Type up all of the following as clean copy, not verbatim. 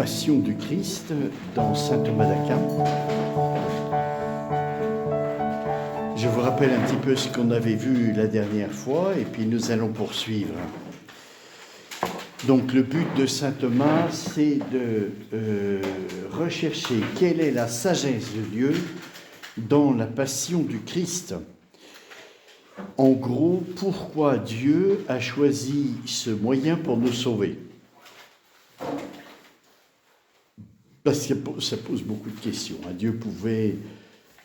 Passion du Christ dans saint Thomas d'Aquin. Je vous rappelle un petit peu ce qu'on avait vu la dernière fois et puis nous allons poursuivre. Donc le but de saint Thomas, c'est de rechercher quelle est la sagesse de Dieu dans la passion du Christ. En gros, pourquoi Dieu a choisi ce moyen pour nous sauver? Parce que ça pose beaucoup de questions. Dieu pouvait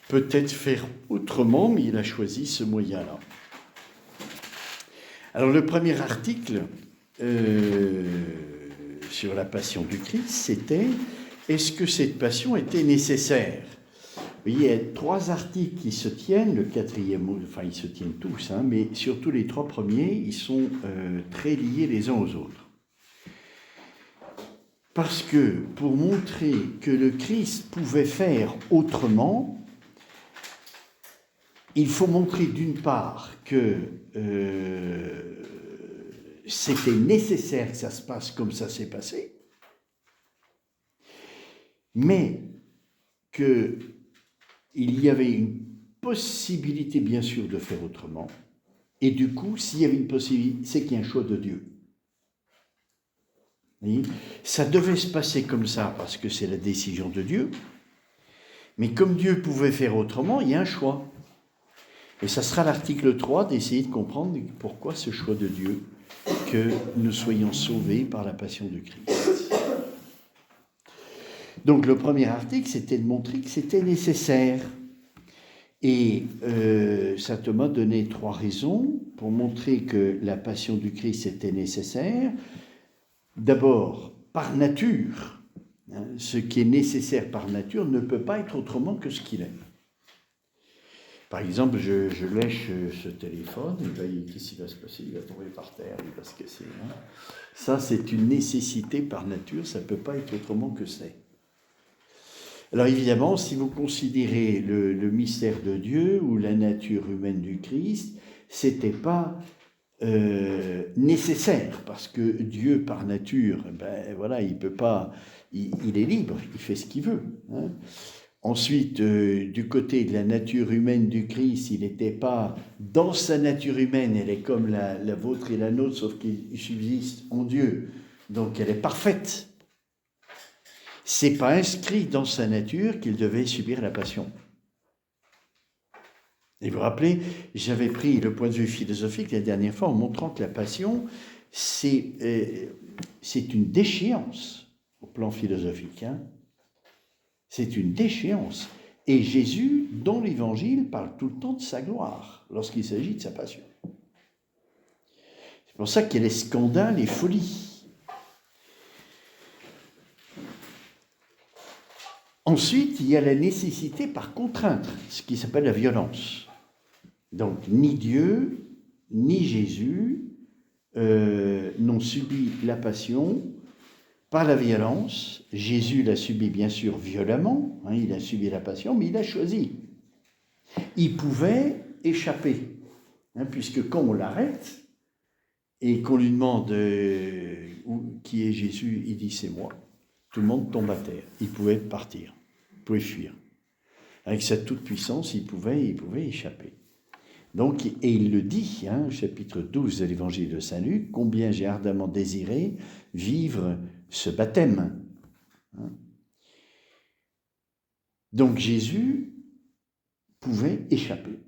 peut-être faire autrement, mais il a choisi ce moyen-là. Alors le premier article sur la passion du Christ, c'était « Est-ce que cette passion était nécessaire ?» Vous voyez, il y a 3 articles qui se tiennent, le 4e, enfin ils se tiennent tous, mais surtout les 3 premiers, ils sont très liés les uns aux autres. Parce que pour montrer que le Christ pouvait faire autrement, il faut montrer d'une part que c'était nécessaire que ça se passe comme ça s'est passé, mais qu'il y avait une possibilité bien sûr de faire autrement, et du coup, s'il y avait une possibilité, c'est qu'il y a un choix de Dieu. Ça devait se passer comme ça parce que c'est la décision de Dieu, mais comme Dieu pouvait faire autrement, il y a un choix. Et ça sera l'article 3 d'essayer de comprendre pourquoi ce choix de Dieu, que nous soyons sauvés par la passion de Christ. Donc le premier article, c'était de montrer que c'était nécessaire. Et saint Thomas donnait 3 raisons pour montrer que la passion du Christ était nécessaire. D'abord, par nature, ce qui est nécessaire par nature ne peut pas être autrement que ce qu'il est. Par exemple, je lèche ce téléphone, et qu'est-ce qui va se passer? Il va tomber par terre, il va se casser. Ça, c'est une nécessité par nature, ça ne peut pas être autrement que c'est. Alors évidemment, si vous considérez le mystère de Dieu ou la nature humaine du Christ, c'était pas nécessaire, parce que Dieu par nature, il peut pas, il est libre, il fait ce qu'il veut. Ensuite, du côté de la nature humaine du Christ, il n'était pas dans sa nature humaine, elle est comme la vôtre et la nôtre, sauf qu'il subsiste en Dieu, donc elle est parfaite. C'est pas inscrit dans sa nature qu'il devait subir la passion. Et vous vous rappelez, j'avais pris le point de vue philosophique la dernière fois en montrant que la passion, c'est une déchéance au plan philosophique. C'est une déchéance. Et Jésus, dans l'Évangile, parle tout le temps de sa gloire lorsqu'il s'agit de sa passion. C'est pour ça qu'il y a les scandales et folies. Ensuite, il y a la nécessité par contrainte, ce qui s'appelle la violence. Donc, ni Dieu, ni Jésus n'ont subi la passion par la violence. Jésus l'a subi bien sûr violemment, il a subi la passion, mais il a choisi. Il pouvait échapper, puisque quand on l'arrête et qu'on lui demande qui est Jésus, il dit c'est moi. Tout le monde tombe à terre. Il pouvait partir, il pouvait fuir. Avec sa toute-puissance, il pouvait échapper. Donc, et il le dit, chapitre 12 de l'évangile de Saint Luc, combien j'ai ardemment désiré vivre ce baptême. Donc Jésus pouvait échapper.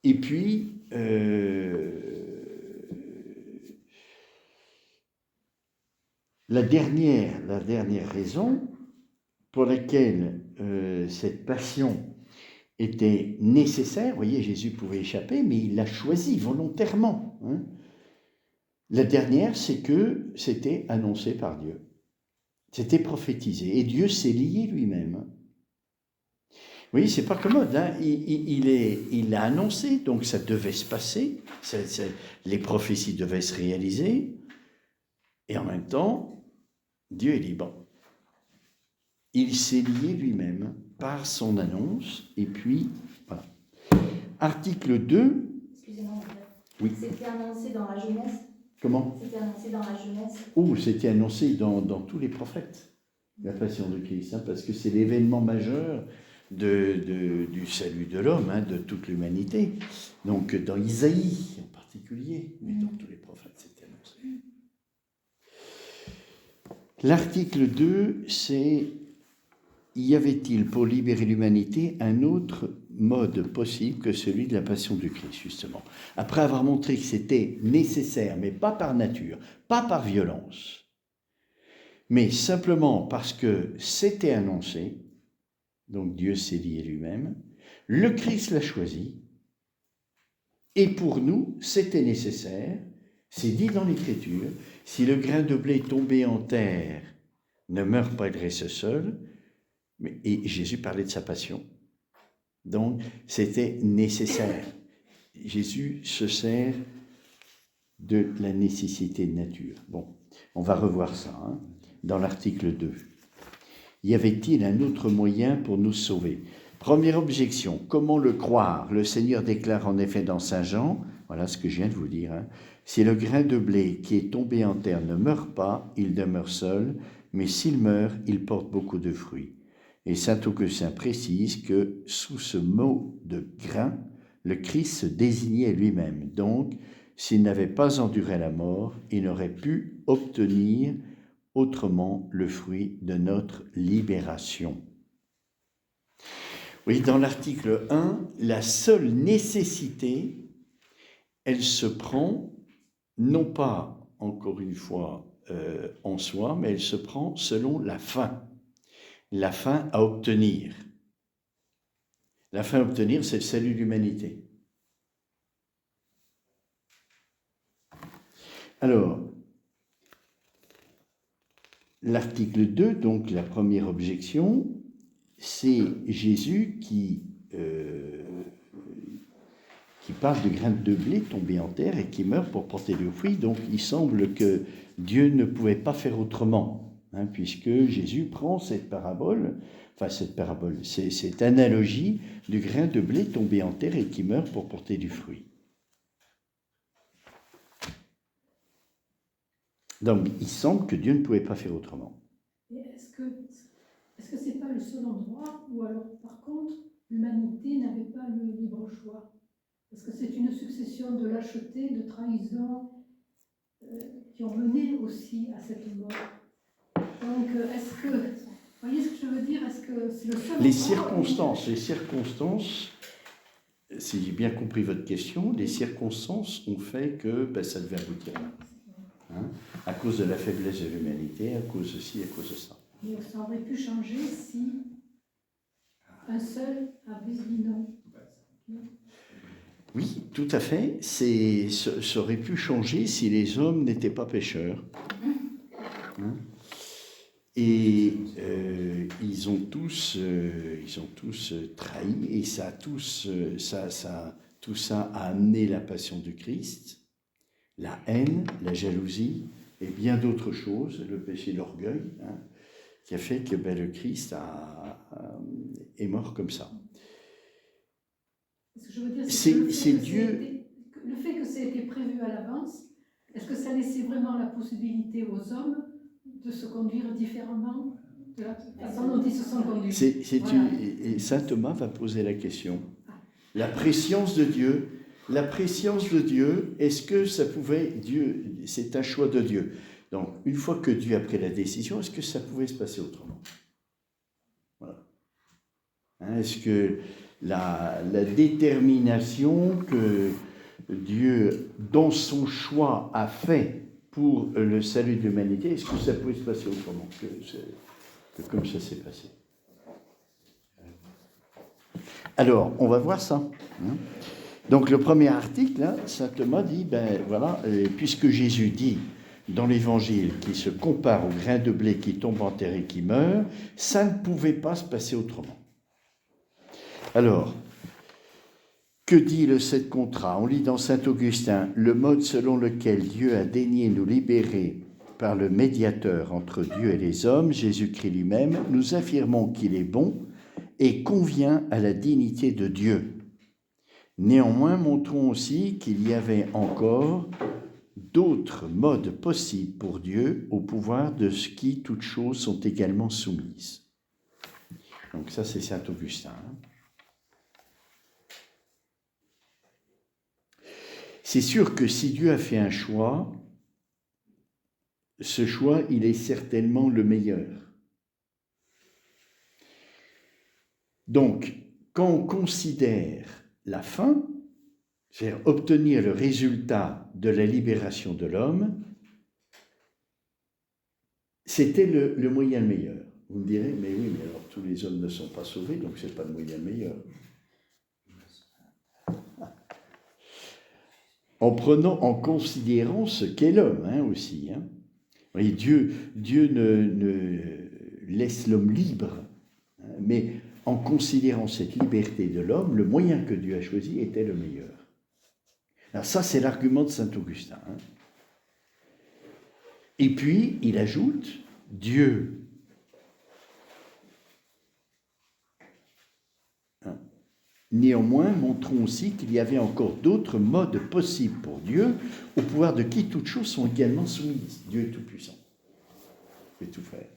Et puis, la dernière raison pour laquelle cette passion était nécessaire, vous voyez, Jésus pouvait échapper, mais il l'a choisi volontairement. La dernière, c'est que c'était annoncé par Dieu. C'était prophétisé. Et Dieu s'est lié lui-même. Vous voyez, c'est pas commode. Il l'a annoncé, donc ça devait se passer. Les prophéties devaient se réaliser. Et en même temps, Dieu est libre. Il s'est lié lui-même par son annonce. Et puis, voilà. Article 2. Excusez-moi. Oui. C'était annoncé dans la jeunesse. Comment ? C'était annoncé dans la jeunesse. C'était annoncé dans tous les prophètes. La passion de Christ, parce que c'est l'événement majeur du salut de l'homme, de toute l'humanité. Donc dans Isaïe en particulier, mais dans tous les prophètes, c'est annoncé. L'article 2, c'est « Y avait-il pour libérer l'humanité un autre mode possible que celui de la passion du Christ ?» justement. Après avoir montré que c'était nécessaire, mais pas par nature, pas par violence, mais simplement parce que c'était annoncé, donc Dieu s'est lié lui-même, le Christ l'a choisi, et pour nous, c'était nécessaire, c'est dit dans l'Écriture, si le grain de blé tombé en terre ne meurt pas, il reste seul, et Jésus parlait de sa passion. Donc, c'était nécessaire. Jésus se sert de la nécessité de nature. Bon, on va revoir ça, dans l'article 2. Y avait-il un autre moyen pour nous sauver ? Première objection, comment le croire ? Le Seigneur déclare en effet dans Saint Jean, voilà ce que je viens de vous dire, si le grain de blé qui est tombé en terre ne meurt pas, il demeure seul, mais s'il meurt, il porte beaucoup de fruits. Et saint Augustin précise que sous ce mot de grain, le Christ se désignait lui-même. Donc, s'il n'avait pas enduré la mort, il n'aurait pu obtenir autrement le fruit de notre libération. Oui, dans l'article 1, la seule nécessité, elle se prend, non pas, encore une fois, en soi, mais elle se prend selon la fin à obtenir. La fin à obtenir, c'est le salut de l'humanité. Alors, l'article 2, donc la première objection, c'est Jésus qui parle de grains de blé tombés en terre et qui meurt pour porter le fruit. Donc il semble que Dieu ne pouvait pas faire autrement, puisque Jésus prend cette analogie du grain de blé tombé en terre et qui meurt pour porter du fruit. Donc il semble que Dieu ne pouvait pas faire autrement. Est-ce que ce n'est pas le seul endroit où alors par contre l'humanité n'avait pas le libre choix? Parce que c'est une succession de lâcheté, de trahison qui ont mené aussi à cette mort. Donc est-ce que, vous voyez ce que je veux dire? Est-ce que c'est le seul Les circonstances, si j'ai bien compris votre question, les circonstances ont fait que ça devait aboutir là. À cause de la faiblesse de l'humanité, à cause de ça. Mais ça aurait pu changer si un seul avait dit non. Oui, tout à fait. Ça aurait pu changer si les hommes n'étaient pas pécheurs. Et ils ont tous trahi, et tout ça a amené la passion du Christ, la haine, la jalousie, et bien d'autres choses, le péché d'orgueil, qui a fait que le Christ est mort comme ça. Ce que je veux dire, c'est Dieu. Le fait que ça ait été prévu à l'avance, est-ce que ça laissait vraiment la possibilité aux hommes de se conduire différemment de la façon dont ils se sont conduits? Et saint Thomas va poser la question. La préscience de Dieu, est-ce que ça pouvait, Dieu, c'est un choix de Dieu. Donc, une fois que Dieu a pris la décision, est-ce que ça pouvait se passer autrement? Voilà. Est-ce que la détermination que Dieu, dans son choix, a fait pour le salut de l'humanité, est-ce que ça pouvait se passer autrement que comme ça s'est passé? Alors, on va voir ça. Donc, le premier article, saint Thomas dit, puisque Jésus dit dans l'Évangile qu'il se compare au grain de blé qui tombe en terre et qui meurt, ça ne pouvait pas se passer autrement. Alors, que dit le 7 contrat? On lit dans saint Augustin, le mode selon lequel Dieu a daigné nous libérer par le médiateur entre Dieu et les hommes, Jésus-Christ lui-même, nous affirmons qu'il est bon et convient à la dignité de Dieu. Néanmoins, montrons aussi qu'il y avait encore d'autres modes possibles pour Dieu au pouvoir de ce qui toutes choses sont également soumises. Donc ça, c'est saint Augustin. C'est sûr que si Dieu a fait un choix, ce choix, il est certainement le meilleur. Donc, quand on considère la fin, c'est-à-dire obtenir le résultat de la libération de l'homme, c'était le moyen le meilleur. Vous me direz, mais oui, mais alors tous les hommes ne sont pas sauvés, donc ce n'est pas le moyen le meilleur. En considérant ce qu'est l'homme aussi. Vous voyez, Dieu ne laisse l'homme libre, mais en considérant cette liberté de l'homme, le moyen que Dieu a choisi était le meilleur. Alors ça, c'est l'argument de saint Augustin. Et puis, il ajoute, Dieu néanmoins, montrons aussi qu'il y avait encore d'autres modes possibles pour Dieu, au pouvoir de qui toutes choses sont également soumises. Dieu est tout-puissant. Il peut tout faire.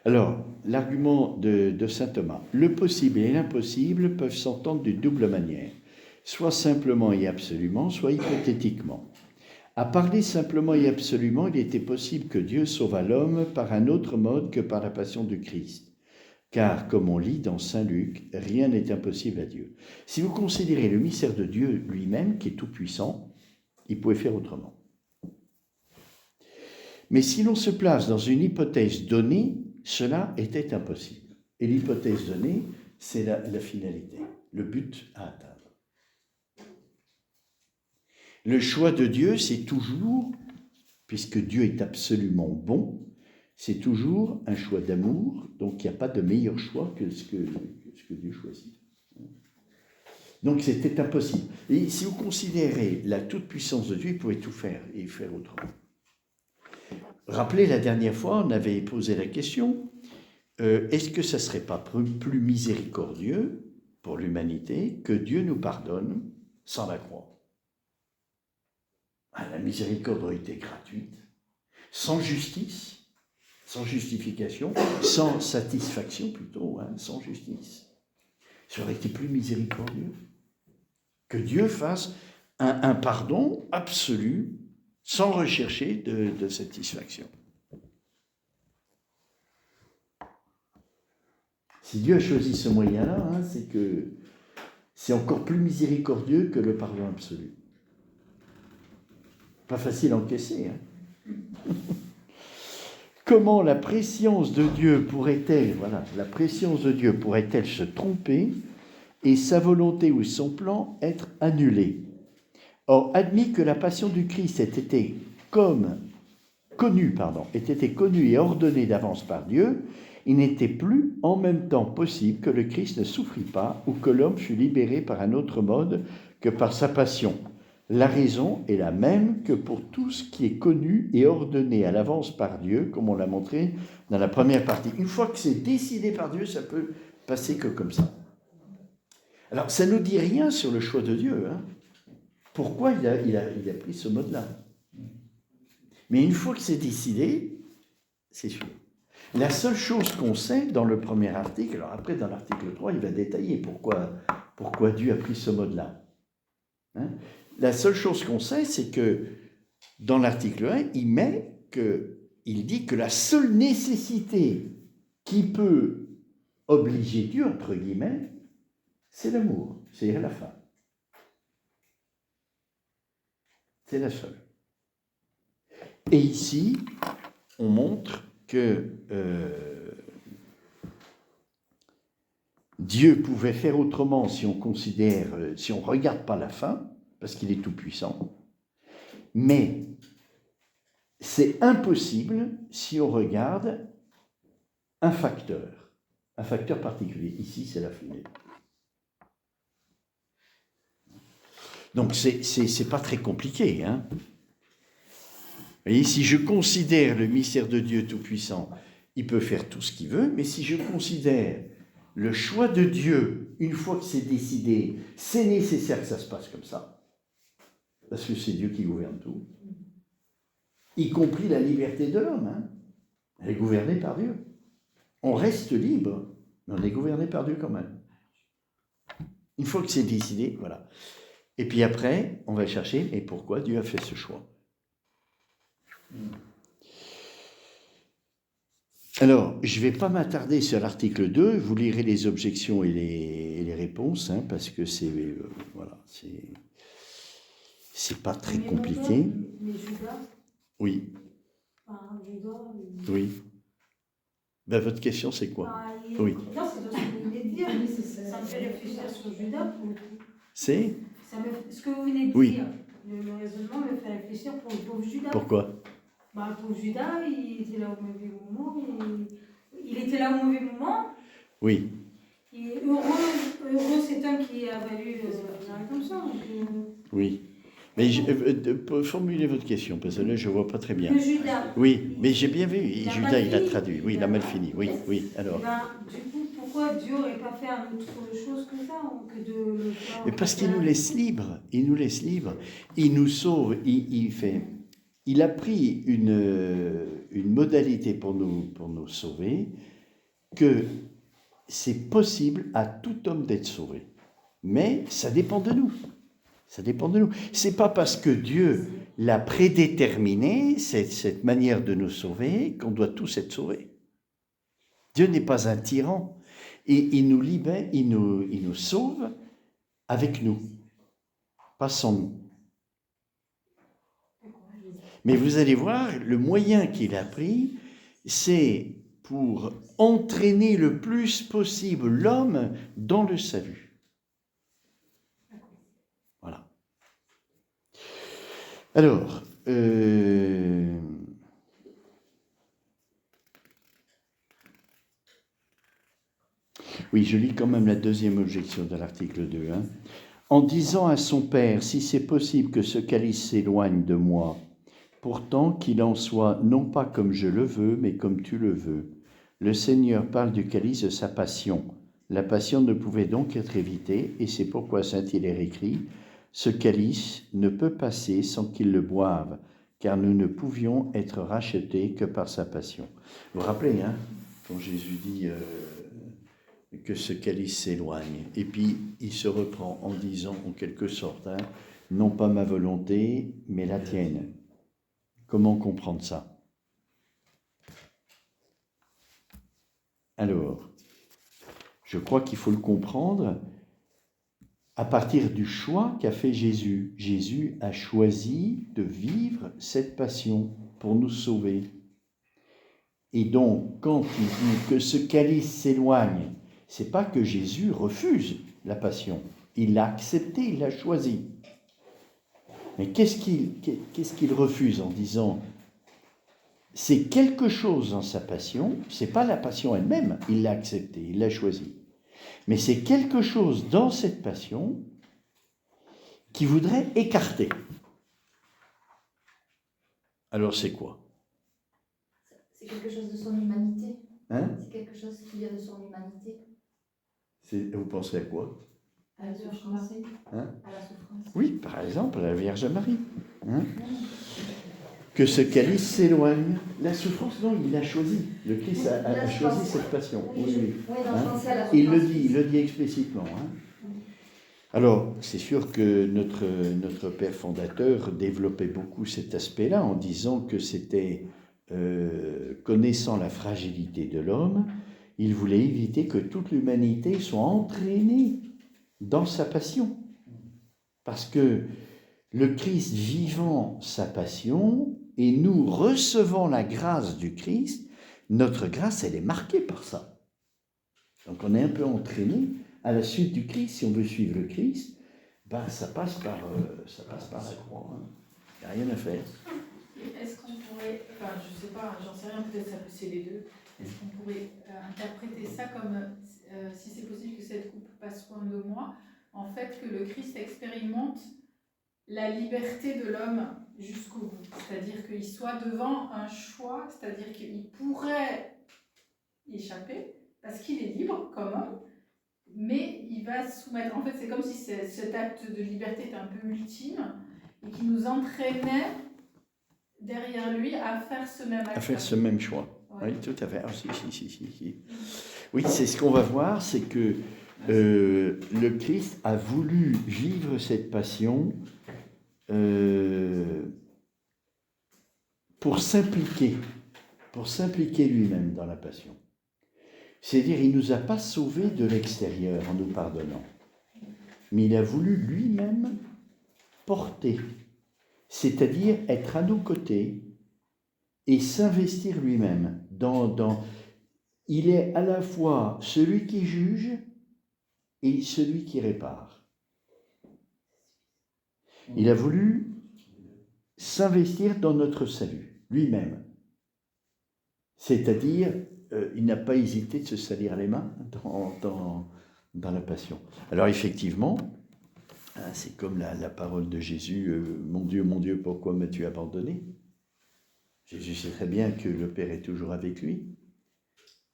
Alors, l'argument de saint Thomas. Le possible et l'impossible peuvent s'entendre d'une double manière, soit simplement et absolument, soit hypothétiquement. À parler simplement et absolument, il était possible que Dieu sauvât l'homme par un autre mode que par la passion du Christ. Car, comme on lit dans saint Luc, rien n'est impossible à Dieu. Si vous considérez le mystère de Dieu lui-même, qui est tout-puissant, il pouvait faire autrement. Mais si l'on se place dans une hypothèse donnée, cela était impossible. Et l'hypothèse donnée, c'est la finalité, le but à atteindre. Le choix de Dieu, c'est toujours, puisque Dieu est absolument bon, c'est toujours un choix d'amour, donc il n'y a pas de meilleur choix que ce que Dieu choisit. Donc c'était impossible. Et si vous considérez la toute-puissance de Dieu, il pouvait tout faire et faire autrement. Rappelez, la dernière fois, on avait posé la question, est-ce que ça ne serait pas plus miséricordieux pour l'humanité que Dieu nous pardonne sans la croix ? La miséricorde aurait été gratuite, sans justice, sans justification, sans satisfaction plutôt, sans justice. Ça aurait été plus miséricordieux que Dieu fasse un pardon absolu, sans rechercher de satisfaction. Si Dieu a choisi ce moyen-là, c'est que c'est encore plus miséricordieux que le pardon absolu. Pas facile à encaisser. Comment la préscience de Dieu pourrait-elle se tromper et sa volonté ou son plan être annulé ? Or, admis que la passion du Christ ait été connue et ordonnée d'avance par Dieu, il n'était plus en même temps possible que le Christ ne souffrit pas ou que l'homme fût libéré par un autre mode que par sa passion. La raison est la même que pour tout ce qui est connu et ordonné à l'avance par Dieu, comme on l'a montré dans la première partie. Une fois que c'est décidé par Dieu, ça peut passer que comme ça. Alors, ça ne nous dit rien sur le choix de Dieu. Pourquoi il a pris ce mode-là ? Mais une fois que c'est décidé, c'est sûr. La seule chose qu'on sait dans le premier article, alors après dans l'article 3, il va détailler pourquoi Dieu a pris ce mode-là. La seule chose qu'on sait, c'est que dans l'article 1, il dit que la seule nécessité qui peut obliger Dieu, entre guillemets, c'est l'amour, c'est-à-dire la fin. C'est la seule. Et ici, on montre que Dieu pouvait faire autrement si on ne regarde pas la fin, parce qu'il est tout-puissant, mais c'est impossible si on regarde un facteur particulier. Ici, c'est la finalité. Donc, c'est pas très compliqué. Et si je considère le mystère de Dieu tout-puissant, il peut faire tout ce qu'il veut, mais si je considère le choix de Dieu, une fois que c'est décidé, c'est nécessaire que ça se passe comme ça. Parce que c'est Dieu qui gouverne tout. Y compris la liberté de l'homme. Hein. Elle est gouvernée par Dieu. On reste libre, mais on est gouverné par Dieu quand même. Une fois que c'est décidé, voilà. Et puis après, on va chercher, mais pourquoi Dieu a fait ce choix? Alors, je ne vais pas m'attarder sur l'article 2, vous lirez les objections et les réponses, hein, parce que c'est voilà, c'est pas très compliqué. Mais Judas, Oui, enfin, Judas, oui. Ben, votre question, c'est quoi? Oui. Non, c'est de ce que vous venez de dire. Ça me fait réfléchir sur Judas pour le coup. C'est? Ce que vous venez de Oui. dire, le raisonnement me fait réfléchir pour le pauvre Judas. Pourquoi? Bah, pour Judas, il était là au mauvais moment. Il était là au mauvais moment. Oui. Et heureux cet homme qui a valu la rédemption. Oui. Mais formulez votre question, parce que là, je ne vois pas très bien. Que Judas. Oui, mais j'ai bien vu. Judas, il a fini. traduit. Oui, il a mal fini. Oui, oui. Alors. Du coup, pourquoi Dieu n'aurait pas fait une autre chose que ça, que de le faire? Mais parce qu'il nous laisse libres. Il nous laisse libres. Il nous sauve. Il a pris une modalité pour nous sauver, que c'est possible à tout homme d'être sauvé. Mais ça dépend de nous. Ça dépend de nous. C'est pas parce que Dieu l'a prédéterminé, cette manière de nous sauver, qu'on doit tous être sauvés. Dieu n'est pas un tyran. Et il nous libère, il nous sauve avec nous, pas sans nous. Mais vous allez voir, le moyen qu'il a pris, c'est pour entraîner le plus possible l'homme dans le salut. Voilà. Alors, oui, je lis quand même la deuxième objection de l'article 2. Hein. En disant à son père, si c'est possible que ce calice s'éloigne de moi, pourtant qu'il en soit non pas comme je le veux, mais comme tu le veux. Le Seigneur parle du calice de sa passion. La passion ne pouvait donc être évitée, et c'est pourquoi saint Hilaire écrit « Ce calice ne peut passer sans qu'il le boive, car nous ne pouvions être rachetés que par sa passion. » Vous vous rappelez, hein, quand Jésus dit que ce calice s'éloigne, et puis il se reprend en disant en quelque sorte, hein, « Non pas ma volonté, mais la tienne ». Comment comprendre ça? Alors, je crois qu'il faut le comprendre à partir du choix qu'a fait Jésus. Jésus a choisi de vivre cette passion pour nous sauver. Et donc, quand il dit que ce calice s'éloigne, c'est pas que Jésus refuse la passion. Il l'a accepté, il l'a choisi. Mais qu'est-ce qu'il refuse en disant c'est quelque chose dans sa passion, c'est pas la passion elle-même, il l'a acceptée, il l'a choisie. Mais c'est quelque chose dans cette passion qui voudrait écarter. Alors c'est quoi? C'est quelque chose de son humanité. Hein? C'est quelque chose qui vient de son humanité. Vous pensez à quoi? À la souffrance. Hein? À la souffrance. Oui, par exemple, la Vierge Marie. Hein? Que ce calice s'éloigne. La souffrance, non, il l'a choisi. Le Christ a choisi cette passion. Oui. Hein? Il le dit explicitement. Hein? Alors, c'est sûr que notre père fondateur développait beaucoup cet aspect-là en disant que c'était, connaissant la fragilité de l'homme, il voulait éviter que toute l'humanité soit entraînée dans sa passion. Parce que le Christ vivant sa passion et nous recevant la grâce du Christ, notre grâce, elle est marquée par ça. Donc on est un peu entraîné à la suite du Christ. Si on veut suivre le Christ, ben, ça passe par la croix. Hein. Il n'y a rien à faire. Est-ce qu'on pourrait, enfin je ne sais pas, j'en sais rien, peut-être ça peut c'est les deux, est-ce qu'on pourrait interpréter ça comme, si c'est possible que cette coupe passe loin de moi, en fait que le Christ expérimente la liberté de l'homme jusqu'au bout, c'est-à-dire qu'il soit devant un choix, c'est-à-dire qu'il pourrait y échapper, parce qu'il est libre comme homme, mais il va se soumettre, en fait c'est comme si cet acte de liberté était un peu ultime, et qui nous entraînait derrière lui à faire ce même acte. À faire ce même choix. Ouais. Oui, tout à fait. Ah, si. Oui, c'est ce qu'on va voir, c'est que le Christ a voulu vivre cette passion pour s'impliquer lui-même dans la passion. C'est-à-dire, il ne nous a pas sauvés de l'extérieur en nous pardonnant, mais il a voulu lui-même porter, c'est-à-dire être à nos côtés et s'investir lui-même dans. Il est à la fois celui qui juge et celui qui répare. Il a voulu s'investir dans notre salut, lui-même. C'est-à-dire, il n'a pas hésité de se salir les mains dans la passion. Alors effectivement, c'est comme la parole de Jésus, mon Dieu, pourquoi m'as-tu abandonné ? Jésus sait très bien que le Père est toujours avec lui,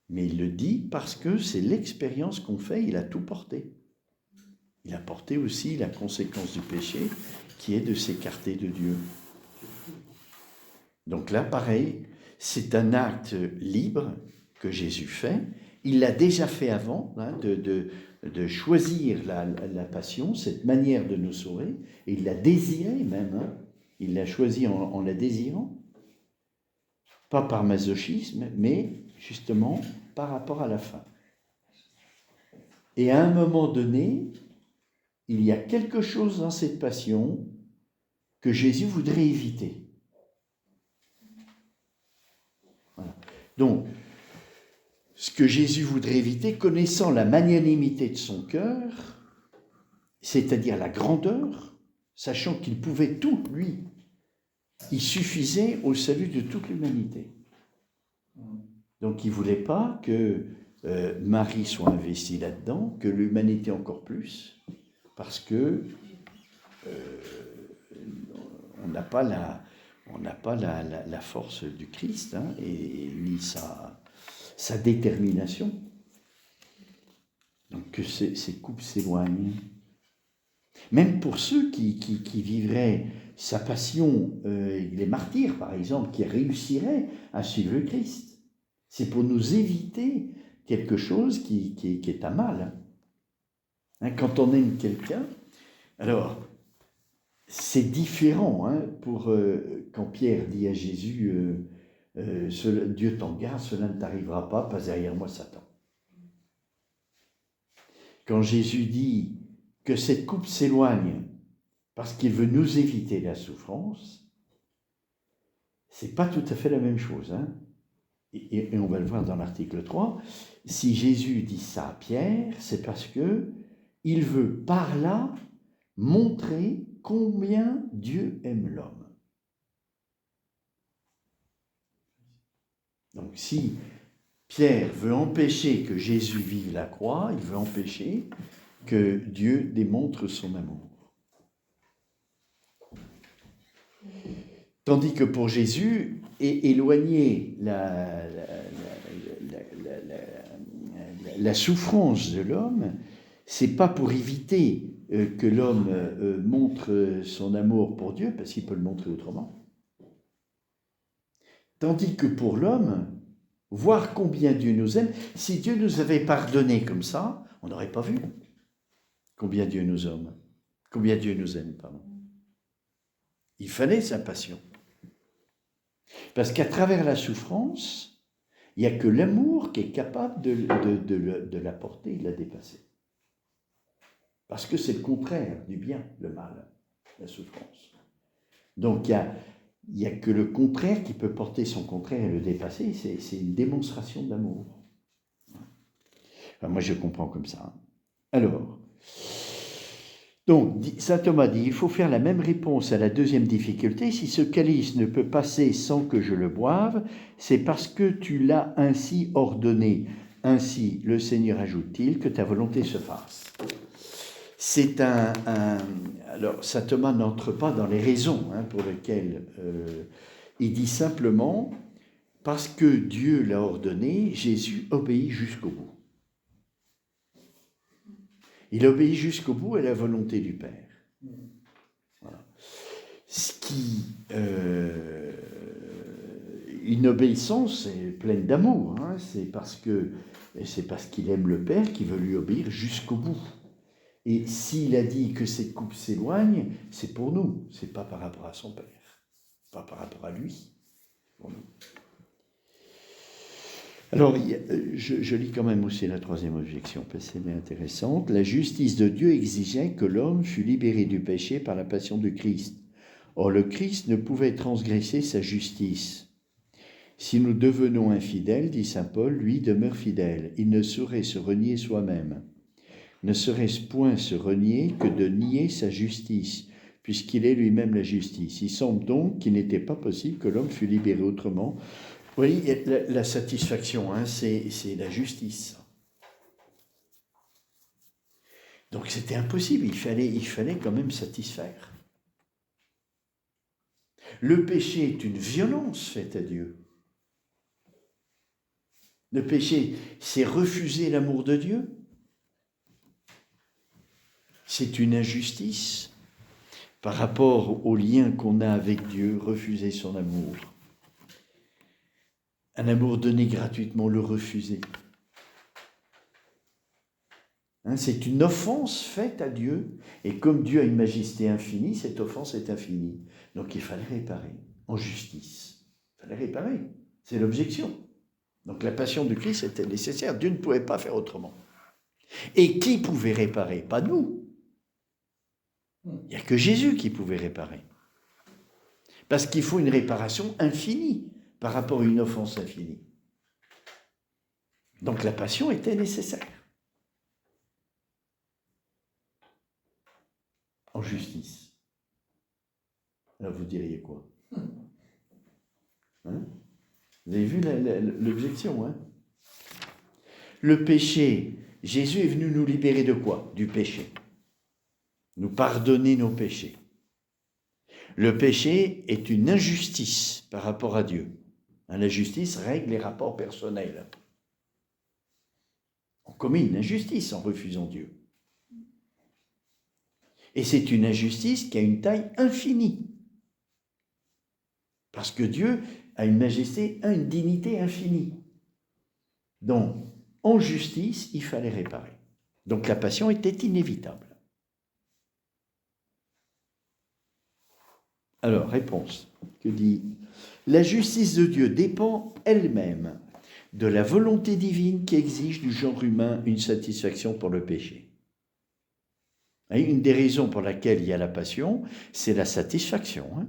mais il le dit parce que c'est l'expérience qu'on fait, il a tout porté. Il a porté aussi la conséquence du péché, qui est de s'écarter de Dieu. Donc là, pareil, c'est un acte libre que Jésus fait. Il l'a déjà fait avant, de choisir la passion, cette manière de nous sauver, et il l'a désiré même. Il l'a choisi en la désirant. Pas par masochisme, mais justement par rapport à la fin. Et à un moment donné, il y a quelque chose dans cette passion que Jésus voudrait éviter. Voilà. Donc, ce que Jésus voudrait éviter, connaissant la magnanimité de son cœur, c'est-à-dire la grandeur, sachant qu'il pouvait tout, lui, il suffisait au salut de toute l'humanité. Donc il ne voulait pas que Marie soit investie là-dedans, que l'humanité encore plus, parce que on n'a pas la force du Christ, et ni sa détermination. Donc que ces couples s'éloignent. Même pour ceux qui vivraient sa passion, les martyrs par exemple, qui réussiraient à suivre le Christ. C'est pour nous éviter quelque chose qui est à mal. Quand on aime quelqu'un, alors c'est différent quand Pierre dit à Jésus, Dieu t'en garde, cela ne t'arrivera pas derrière moi Satan. Quand Jésus dit que cette coupe s'éloigne parce qu'il veut nous éviter la souffrance, c'est pas tout à fait la même chose. Et on va le voir dans l'article 3. Si Jésus dit ça à Pierre, c'est parce que il veut par là montrer combien Dieu aime l'homme. Donc si Pierre veut empêcher que Jésus vive la croix, il veut empêcher que Dieu démontre son amour. Tandis que pour Jésus, éloigner la souffrance de l'homme, c'est pas pour éviter que l'homme montre son amour pour Dieu, parce qu'il peut le montrer autrement. Tandis que pour l'homme, voir combien Dieu nous aime, si Dieu nous avait pardonné comme ça, on n'aurait pas vu combien Dieu nous aime. Combien Dieu nous aime, pardon. Il fallait sa passion. Parce qu'à travers la souffrance, il n'y a que l'amour qui est capable de la porter et de la dépasser. Parce que c'est le contraire du bien, le mal, la souffrance. Donc il n'y a que le contraire qui peut porter son contraire et le dépasser, c'est une démonstration d'amour. Enfin, moi je comprends comme ça. Alors, donc, saint Thomas dit, il faut faire la même réponse à la deuxième difficulté. Si ce calice ne peut passer sans que je le boive, c'est parce que tu l'as ainsi ordonné. Ainsi, le Seigneur ajoute-t-il, que ta volonté se fasse. C'est alors, saint Thomas n'entre pas dans les raisons pour lesquelles il dit simplement, parce que Dieu l'a ordonné, Jésus obéit jusqu'au bout. Il obéit jusqu'au bout à la volonté du Père. Voilà. ce qui... une obéissance pleine d'amour, hein, c'est parce qu'il aime le Père qu'il veut lui obéir jusqu'au bout. Et s'il a dit que cette coupe s'éloigne, c'est pour nous, c'est pas par rapport à son Père, pas par rapport à lui, pour nous. Alors, je lis quand même aussi la troisième objection, parce qu'elle est intéressante. La justice de Dieu exigeait que l'homme fût libéré du péché par la passion du Christ. Or, le Christ ne pouvait transgresser sa justice. Si nous devenons infidèles, dit saint Paul, lui demeure fidèle. Il ne saurait se renier soi-même. Ne serait-ce point se renier que de nier sa justice, puisqu'il est lui-même la justice. Il semble donc qu'il n'était pas possible que l'homme fût libéré autrement. Vous voyez, la satisfaction, hein, c'est la justice. Donc c'était impossible, il fallait quand même satisfaire. Le péché est une violence faite à Dieu. Le péché, c'est refuser l'amour de Dieu. C'est une injustice par rapport au lien qu'on a avec Dieu, refuser son amour. Un amour donné gratuitement, le refuser. Hein, c'est une offense faite à Dieu, et comme Dieu a une majesté infinie, cette offense est infinie. Donc il fallait réparer, en justice. Il fallait réparer, c'est l'objection. Donc la passion de Christ était nécessaire, Dieu ne pouvait pas faire autrement. Et qui pouvait réparer? Pas nous. Il n'y a que Jésus qui pouvait réparer. Parce qu'il faut une réparation infinie par rapport à une offense infinie. Donc la passion était nécessaire. En justice. Alors vous diriez quoi? Hein? Vous avez vu l'objection, hein? Le péché, Jésus est venu nous libérer de quoi? Du péché. Nous pardonner nos péchés. Le péché est une injustice par rapport à Dieu. La justice règle les rapports personnels. On commet une injustice en refusant Dieu. Et c'est une injustice qui a une taille infinie. Parce que Dieu a une majesté, une dignité infinie. Donc, en justice, il fallait réparer. Donc la passion était inévitable. Alors, réponse, que dit? La justice de Dieu dépend elle-même de la volonté divine qui exige du genre humain une satisfaction pour le péché. Et une des raisons pour laquelle il y a la passion, c'est la satisfaction. Hein.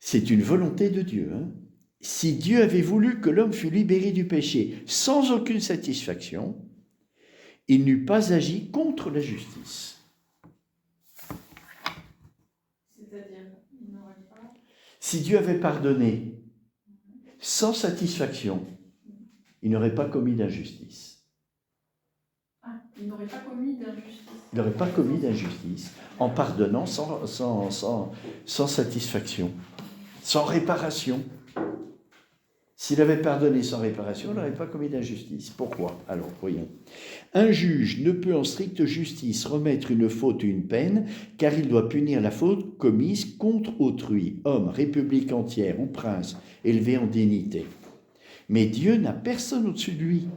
C'est une volonté de Dieu. Hein. Si Dieu avait voulu que l'homme fût libéré du péché sans aucune satisfaction, il n'eût pas agi contre la justice. Si Dieu avait pardonné sans satisfaction, il n'aurait pas commis d'injustice. Ah, il n'aurait pas commis d'injustice. Il n'aurait pas commis d'injustice en pardonnant sans satisfaction, sans réparation. S'il avait pardonné sans réparation, il n'aurait pas commis d'injustice. Pourquoi? Alors, voyons. Un juge ne peut en stricte justice remettre une faute ou une peine, car il doit punir la faute commise contre autrui, homme, république entière ou prince, élevé en dignité. Mais Dieu n'a personne au-dessus de lui.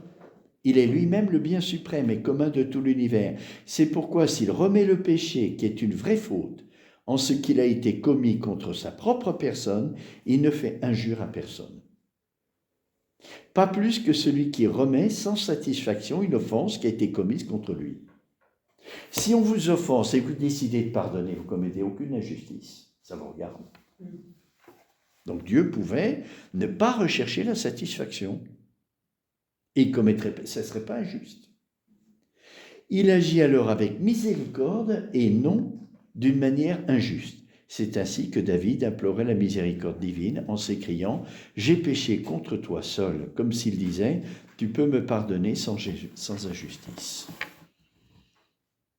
Il est lui-même le bien suprême et commun de tout l'univers. C'est pourquoi s'il remet le péché, qui est une vraie faute, en ce qu'il a été commis contre sa propre personne, il ne fait injure à personne. Pas plus que celui qui remet sans satisfaction une offense qui a été commise contre lui. Si on vous offense et que vous décidez de pardonner, vous ne commettez aucune injustice. Ça vous regarde. Donc Dieu pouvait ne pas rechercher la satisfaction. Et il commettrait, ça ne serait pas injuste. Il agit alors avec miséricorde et non d'une manière injuste. C'est ainsi que David implorait la miséricorde divine en s'écriant « J'ai péché contre toi seul », comme s'il disait « Tu peux me pardonner sans injustice ».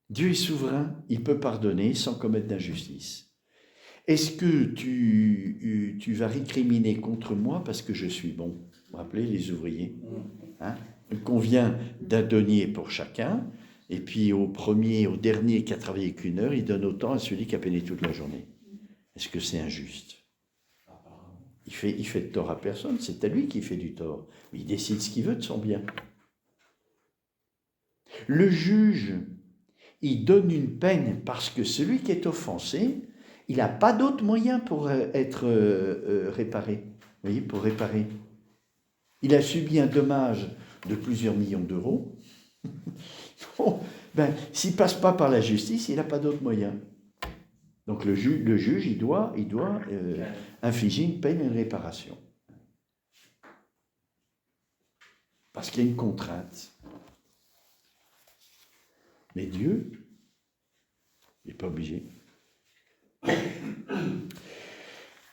Dieu est souverain, il peut pardonner sans commettre d'injustice. Est-ce que tu vas récriminer contre moi parce que je suis bon? Vous vous rappelez les ouvriers, hein? Il convient d'un denier pour chacun, et puis au premier, au dernier qui a travaillé qu'une heure, il donne autant à celui qui a peiné toute la journée. Est-ce que c'est injuste? Il fait de tort à personne, c'est à lui qui fait du tort. Mais il décide ce qu'il veut de son bien. Le juge, il donne une peine parce que celui qui est offensé, il n'a pas d'autre moyen pour être réparé. Vous voyez, pour réparer. Il a subi un dommage de plusieurs millions d'euros. Bon, s'il ne passe pas par la justice, il n'a pas d'autre moyen. Donc le juge, il doit infliger une peine et une réparation. Parce qu'il y a une contrainte. Mais Dieu, il n'est pas obligé.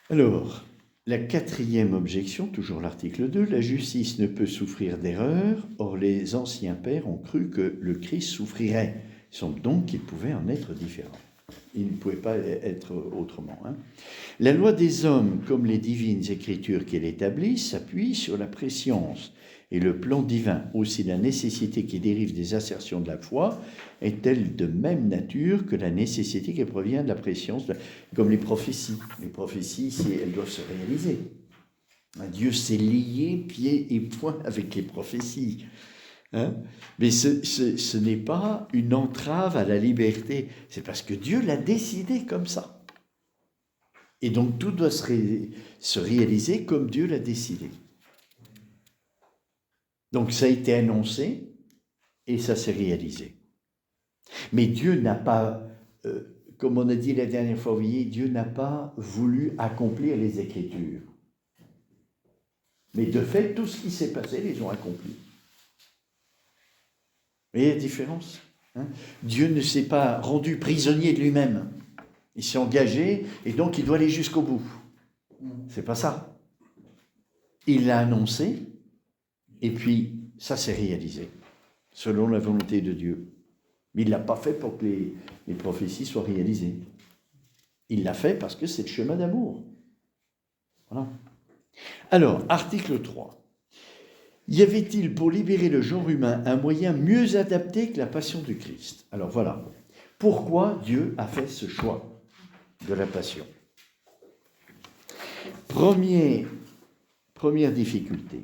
Alors, la quatrième objection, toujours l'article 2, la justice ne peut souffrir d'erreur, or les anciens pères ont cru que le Christ souffrirait. Il semble donc qu'il pouvait en être différent. Il ne pouvait pas être autrement. La loi des hommes, comme les divines écritures qu'elle établit, s'appuie sur la préscience et le plan divin. Aussi, la nécessité qui dérive des assertions de la foi est-elle de même nature que la nécessité qui provient de la préscience, comme les prophéties. Les prophéties, elles doivent se réaliser. Dieu s'est lié pieds et poings avec les prophéties. Mais ce n'est pas une entrave à la liberté, c'est parce que Dieu l'a décidé comme ça. Et donc tout doit se réaliser comme Dieu l'a décidé. Donc ça a été annoncé et ça s'est réalisé. Mais Dieu n'a pas, comme on a dit la dernière fois, vous voyez, Dieu n'a pas voulu accomplir les Écritures. Mais de fait, tout ce qui s'est passé, les ont accomplis. Vous voyez la différence? Dieu ne s'est pas rendu prisonnier de lui-même. Il s'est engagé et donc il doit aller jusqu'au bout. C'est pas ça. Il l'a annoncé et puis ça s'est réalisé selon la volonté de Dieu. Mais il ne l'a pas fait pour que les prophéties soient réalisées. Il l'a fait parce que c'est le chemin d'amour. Voilà. Alors, article 3. Y avait-il pour libérer le genre humain un moyen mieux adapté que la passion du Christ? Alors voilà. Pourquoi Dieu a fait ce choix de la passion? Première difficulté.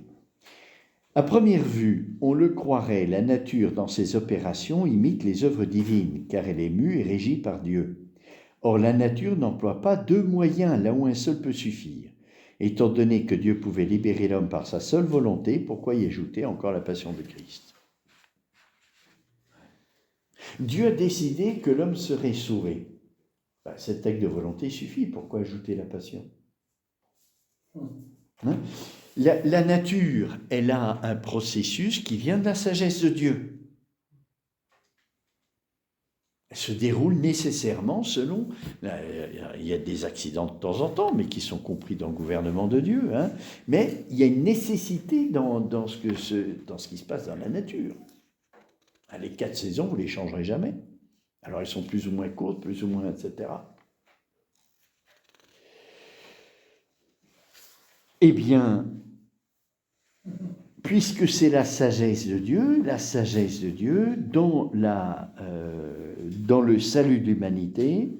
À première vue, on le croirait, la nature dans ses opérations imite les œuvres divines, car elle est mue et régie par Dieu. Or, la nature n'emploie pas deux moyens là où un seul peut suffire. Étant donné que Dieu pouvait libérer l'homme par sa seule volonté, pourquoi y ajouter encore la passion de Christ? Dieu a décidé que l'homme serait sauvé. Cet acte de volonté suffit, pourquoi ajouter la passion? La nature, elle a un processus qui vient de la sagesse de Dieu. Elle se déroule nécessairement selon... Il y a des accidents de temps en temps, mais qui sont compris dans le gouvernement de Dieu. Mais il y a une nécessité dans ce qui se passe dans la nature. Les 4 saisons, vous ne les changerez jamais. Alors elles sont plus ou moins courtes, plus ou moins, etc. Eh bien, puisque c'est la sagesse de Dieu dans le salut de l'humanité,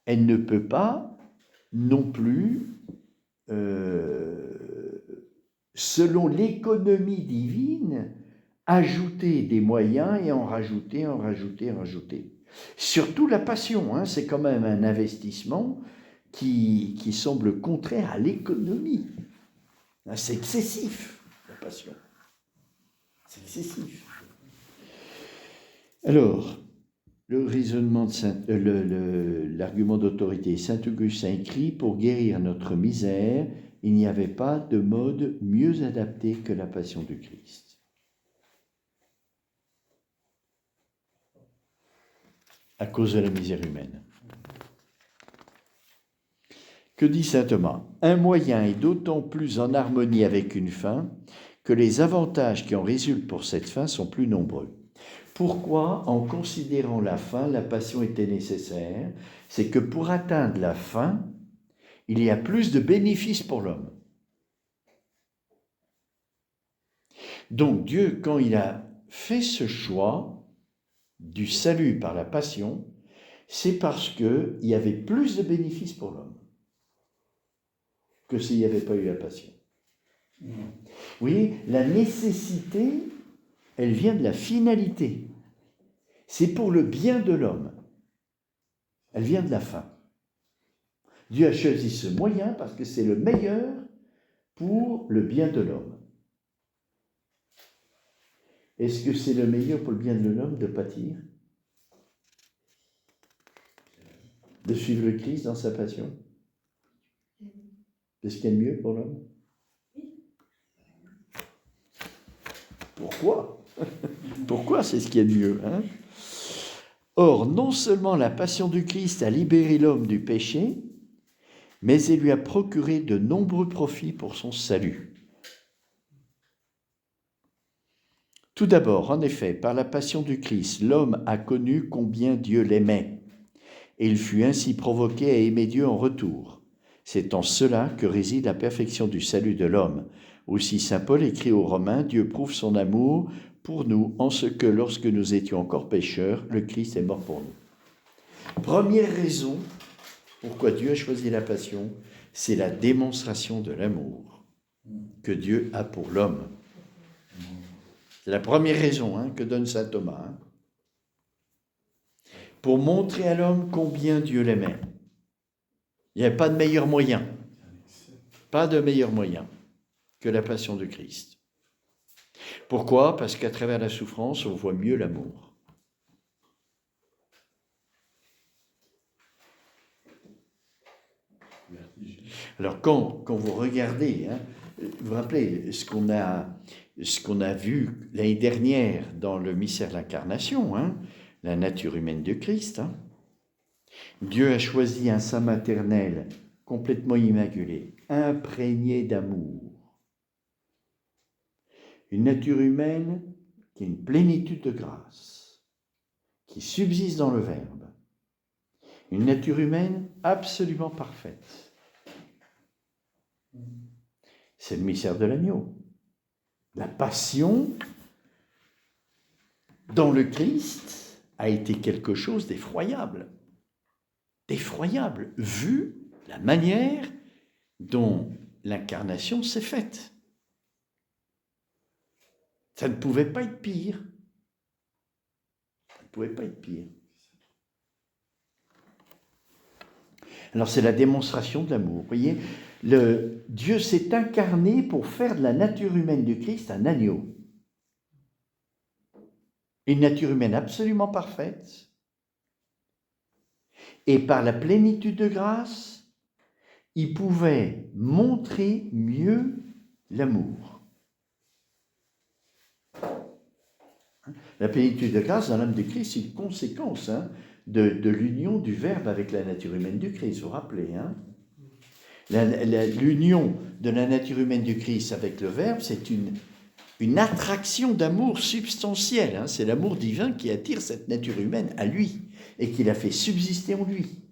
elle ne peut pas non plus, selon l'économie divine, ajouter des moyens et en rajouter. Surtout la passion, c'est quand même un investissement qui semble contraire à l'économie. C'est excessif, la passion. C'est excessif. Alors, le raisonnement l'argument d'autorité, Saint Augustin écrit: pour guérir notre misère, il n'y avait pas de mode mieux adapté que la passion du Christ. À cause de la misère humaine. Que dit saint Thomas? Un moyen est d'autant plus en harmonie avec une fin que les avantages qui en résultent pour cette fin sont plus nombreux. Pourquoi, en considérant la fin, la passion était nécessaire? C'est que pour atteindre la fin, il y a plus de bénéfices pour l'homme. Donc Dieu, quand il a fait ce choix du salut par la passion, C'est parce qu'il y avait plus de bénéfices pour l'homme que s'il n'y avait pas eu la passion. Vous voyez, la nécessité, elle vient de la finalité. C'est pour le bien de l'homme. Elle vient de la fin. Dieu a choisi ce moyen parce que c'est le meilleur pour le bien de l'homme. Est-ce que c'est le meilleur pour le bien de l'homme de pâtir? De suivre le Christ dans sa passion? C'est ce qu'il y a de mieux pour l'homme? Pourquoi? Pourquoi c'est ce qu'il y a de mieux, hein? Or, non seulement la passion du Christ a libéré l'homme du péché, mais elle lui a procuré de nombreux profits pour son salut. Tout d'abord, en effet, par la passion du Christ, l'homme a connu combien Dieu l'aimait, et il fut ainsi provoqué à aimer Dieu en retour. C'est en cela que réside la perfection du salut de l'homme. Aussi saint Paul écrit aux Romains, Dieu prouve son amour pour nous en ce que lorsque nous étions encore pécheurs, le Christ est mort pour nous. Première raison pourquoi Dieu a choisi la passion, c'est la démonstration de l'amour que Dieu a pour l'homme. C'est la première raison que donne saint Thomas. Pour montrer à l'homme combien Dieu l'aimait. Il n'y avait pas de meilleur moyen. Pas de meilleur moyen que la passion de Christ. Pourquoi? Parce qu'à travers la souffrance, on voit mieux l'amour. Alors quand vous regardez, vous vous rappelez ce qu'on a vu l'année dernière dans le mystère de l'incarnation, la nature humaine de Christ. Dieu a choisi un sein maternel complètement immaculé, imprégné d'amour. Une nature humaine qui est une plénitude de grâce, qui subsiste dans le Verbe. Une nature humaine absolument parfaite. C'est le mystère de l'agneau. La passion dans le Christ a été quelque chose d'effroyable. D'effroyable, vu la manière dont l'incarnation s'est faite. Ça ne pouvait pas être pire. Ça ne pouvait pas être pire. Alors c'est la démonstration de l'amour. Vous voyez, Dieu s'est incarné pour faire de la nature humaine du Christ un agneau. Une nature humaine absolument parfaite. Et par la plénitude de grâce, il pouvait montrer mieux l'amour. La plénitude de grâce dans l'âme de Christ, c'est une conséquence de l'union du Verbe avec la nature humaine du Christ, vous vous rappelez, l'union de la nature humaine du Christ avec le Verbe, c'est une attraction d'amour substantielle. C'est l'amour divin qui attire cette nature humaine à lui et qui la fait subsister en lui.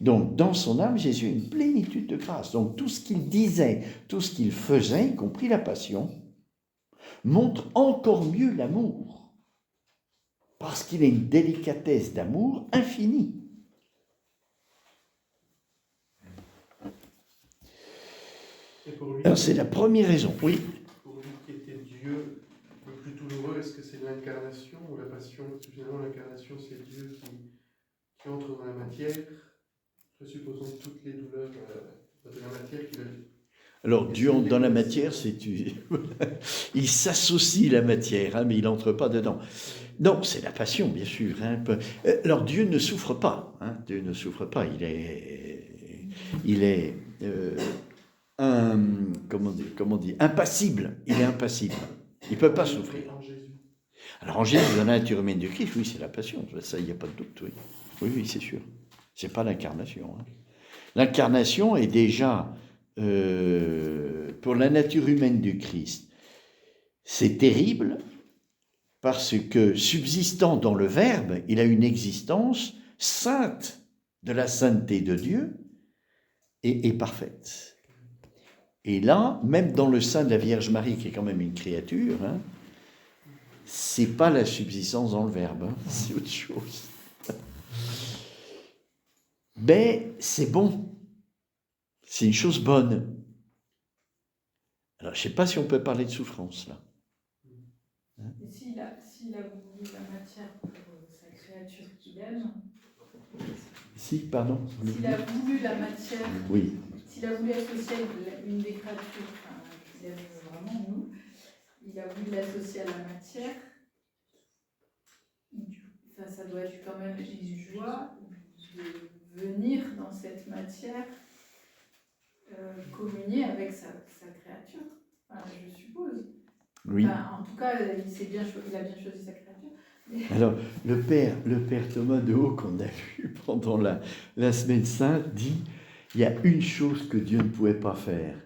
Donc, dans son âme, Jésus a une plénitude de grâce. Donc, tout ce qu'il disait, tout ce qu'il faisait, y compris la passion, montre encore mieux l'amour. Parce qu'il a une délicatesse d'amour infinie. Alors, c'est la première raison, oui. Pour lui qui était Dieu le plus douloureux, est-ce que c'est l'incarnation ou la passion? Parce que finalement, l'incarnation, c'est Dieu qui entre dans la matière, présupposons toutes les douleurs de la matière qu'il a. Alors, Dieu entre dans la matière, il s'associe la matière, mais il n'entre pas dedans. Non, c'est la passion, bien sûr. Alors, Dieu ne souffre pas. Dieu ne souffre pas. Il est impassible. Il est impassible. Il ne peut pas souffrir. Alors, en Jésus, dans la nature humaine du Christ, oui, c'est la passion. Ça, il n'y a pas de doute, oui. Oui, c'est sûr. Ce n'est pas l'incarnation. L'incarnation est déjà, pour la nature humaine du Christ, c'est terrible parce que, subsistant dans le Verbe, il a une existence sainte de la sainteté de Dieu et parfaite. Et là, même dans le sein de la Vierge Marie, qui est quand même une créature, c'est pas la subsistance dans le Verbe, c'est autre chose. ben c'est bon. C'est une chose bonne. Alors, je ne sais pas si on peut parler de souffrance, là. Et s'il a voulu la matière pour sa créature qu'il aime, Si, pardon. s'il a voulu la matière, Oui. s'il a voulu associer une des créatures qu'il aime vraiment, nous, il a voulu l'associer à la matière, ça doit être quand même une joie de venir dans cette matière communier avec sa créature, je suppose. Oui. En tout cas, il a bien choisi sa créature. Alors, le père Thomas de Haut, qu'on a vu pendant la semaine sainte, dit il y a une chose que Dieu ne pouvait pas faire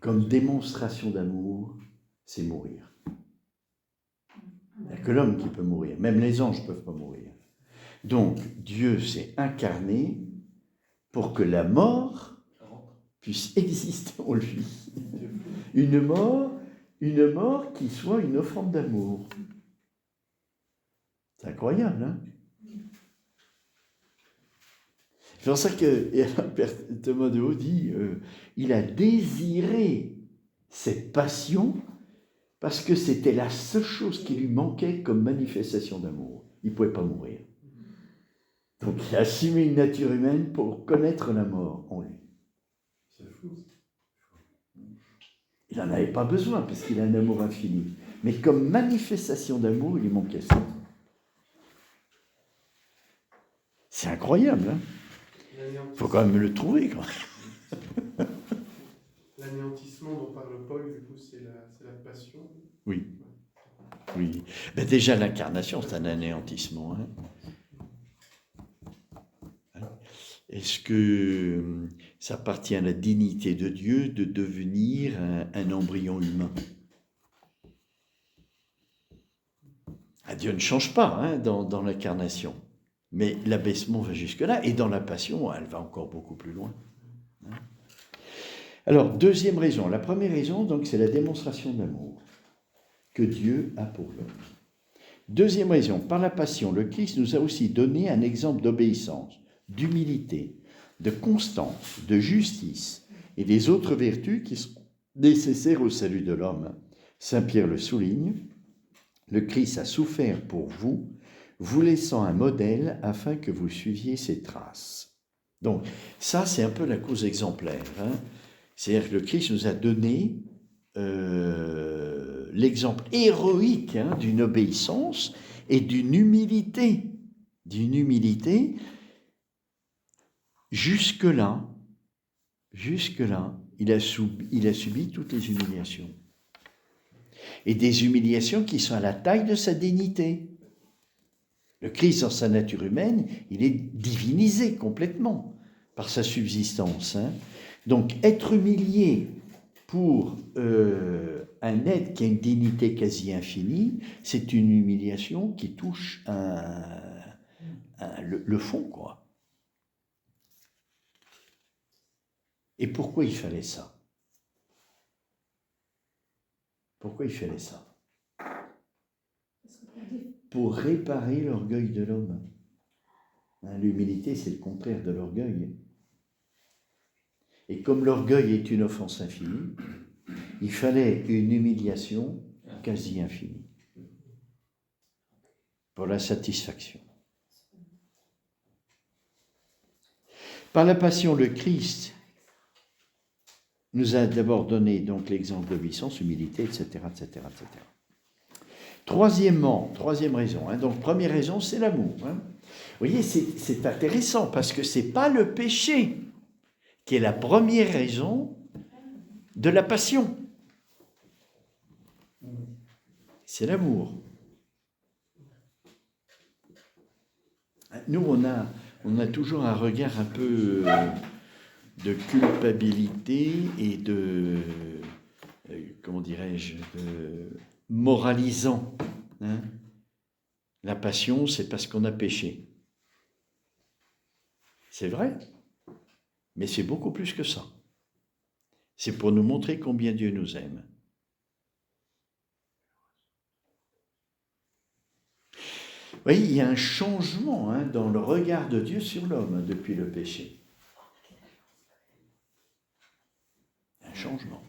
comme démonstration d'amour, c'est mourir. Il n'y a que l'homme qui peut mourir, même les anges ne peuvent pas mourir. Donc, Dieu s'est incarné pour que la mort puisse exister en lui. Une mort qui soit une offrande d'amour. C'est incroyable, hein? C'est pour ça que Père Thomas de Haut dit il a désiré cette passion parce que c'était la seule chose qui lui manquait comme manifestation d'amour. Il ne pouvait pas mourir. Donc il a assumé une nature humaine pour connaître la mort en lui. C'est fou. Il n'en avait pas besoin parce qu'il a un amour infini. Mais comme manifestation d'amour, il lui manquait ça. C'est incroyable, hein? Il faut quand même le trouver, quoi. L'anéantissement dont parle Paul, du coup, c'est la passion. Oui. Oui. Ben déjà, l'incarnation, c'est un anéantissement. Hein. Est-ce que ça appartient à la dignité de Dieu de devenir un embryon humain? Dieu ne change pas hein, dans l'incarnation. Mais l'abaissement va jusque-là, et dans la passion, elle va encore beaucoup plus loin. Alors, deuxième raison. La première raison, donc, c'est la démonstration d'amour que Dieu a pour l'homme. Deuxième raison, par la passion, le Christ nous a aussi donné un exemple d'obéissance, d'humilité, de constance, de justice et des autres vertus qui sont nécessaires au salut de l'homme. Saint Pierre le souligne, le Christ a souffert pour vous, vous laissant un modèle afin que vous suiviez ses traces. Donc, ça, c'est un peu la cause exemplaire. Hein. C'est-à-dire que le Christ nous a donné l'exemple héroïque hein, d'une obéissance et d'une humilité. Jusque-là, il a subi toutes les humiliations. Et des humiliations qui sont à la taille de sa dignité. Le Christ, dans sa nature humaine, il est divinisé complètement par sa subsistance. Hein. Donc, être humilié pour un être qui a une dignité quasi infinie, c'est une humiliation qui touche le fond, quoi. Et pourquoi il fallait ça? Pourquoi il fallait ça? Pour réparer l'orgueil de l'homme. L'humilité, c'est le contraire de l'orgueil. Et comme l'orgueil est une offense infinie, il fallait une humiliation quasi infinie pour la satisfaction. Par la passion, le Christ nous a d'abord donné donc l'exemple d'obéissance, humilité, etc., etc., etc. Troisième raison. Hein, donc, première raison, c'est l'amour. Hein. Vous voyez, c'est intéressant parce que ce n'est pas le péché qui est la première raison de la passion. C'est l'amour. Nous, on a toujours un regard un peu de culpabilité et de, comment dirais-je, de moralisant. Hein. La passion, c'est parce qu'on a péché. C'est vrai, mais c'est beaucoup plus que ça. C'est pour nous montrer combien Dieu nous aime. voyez, il y a un changement dans le regard de Dieu sur l'homme depuis le péché. Un changement.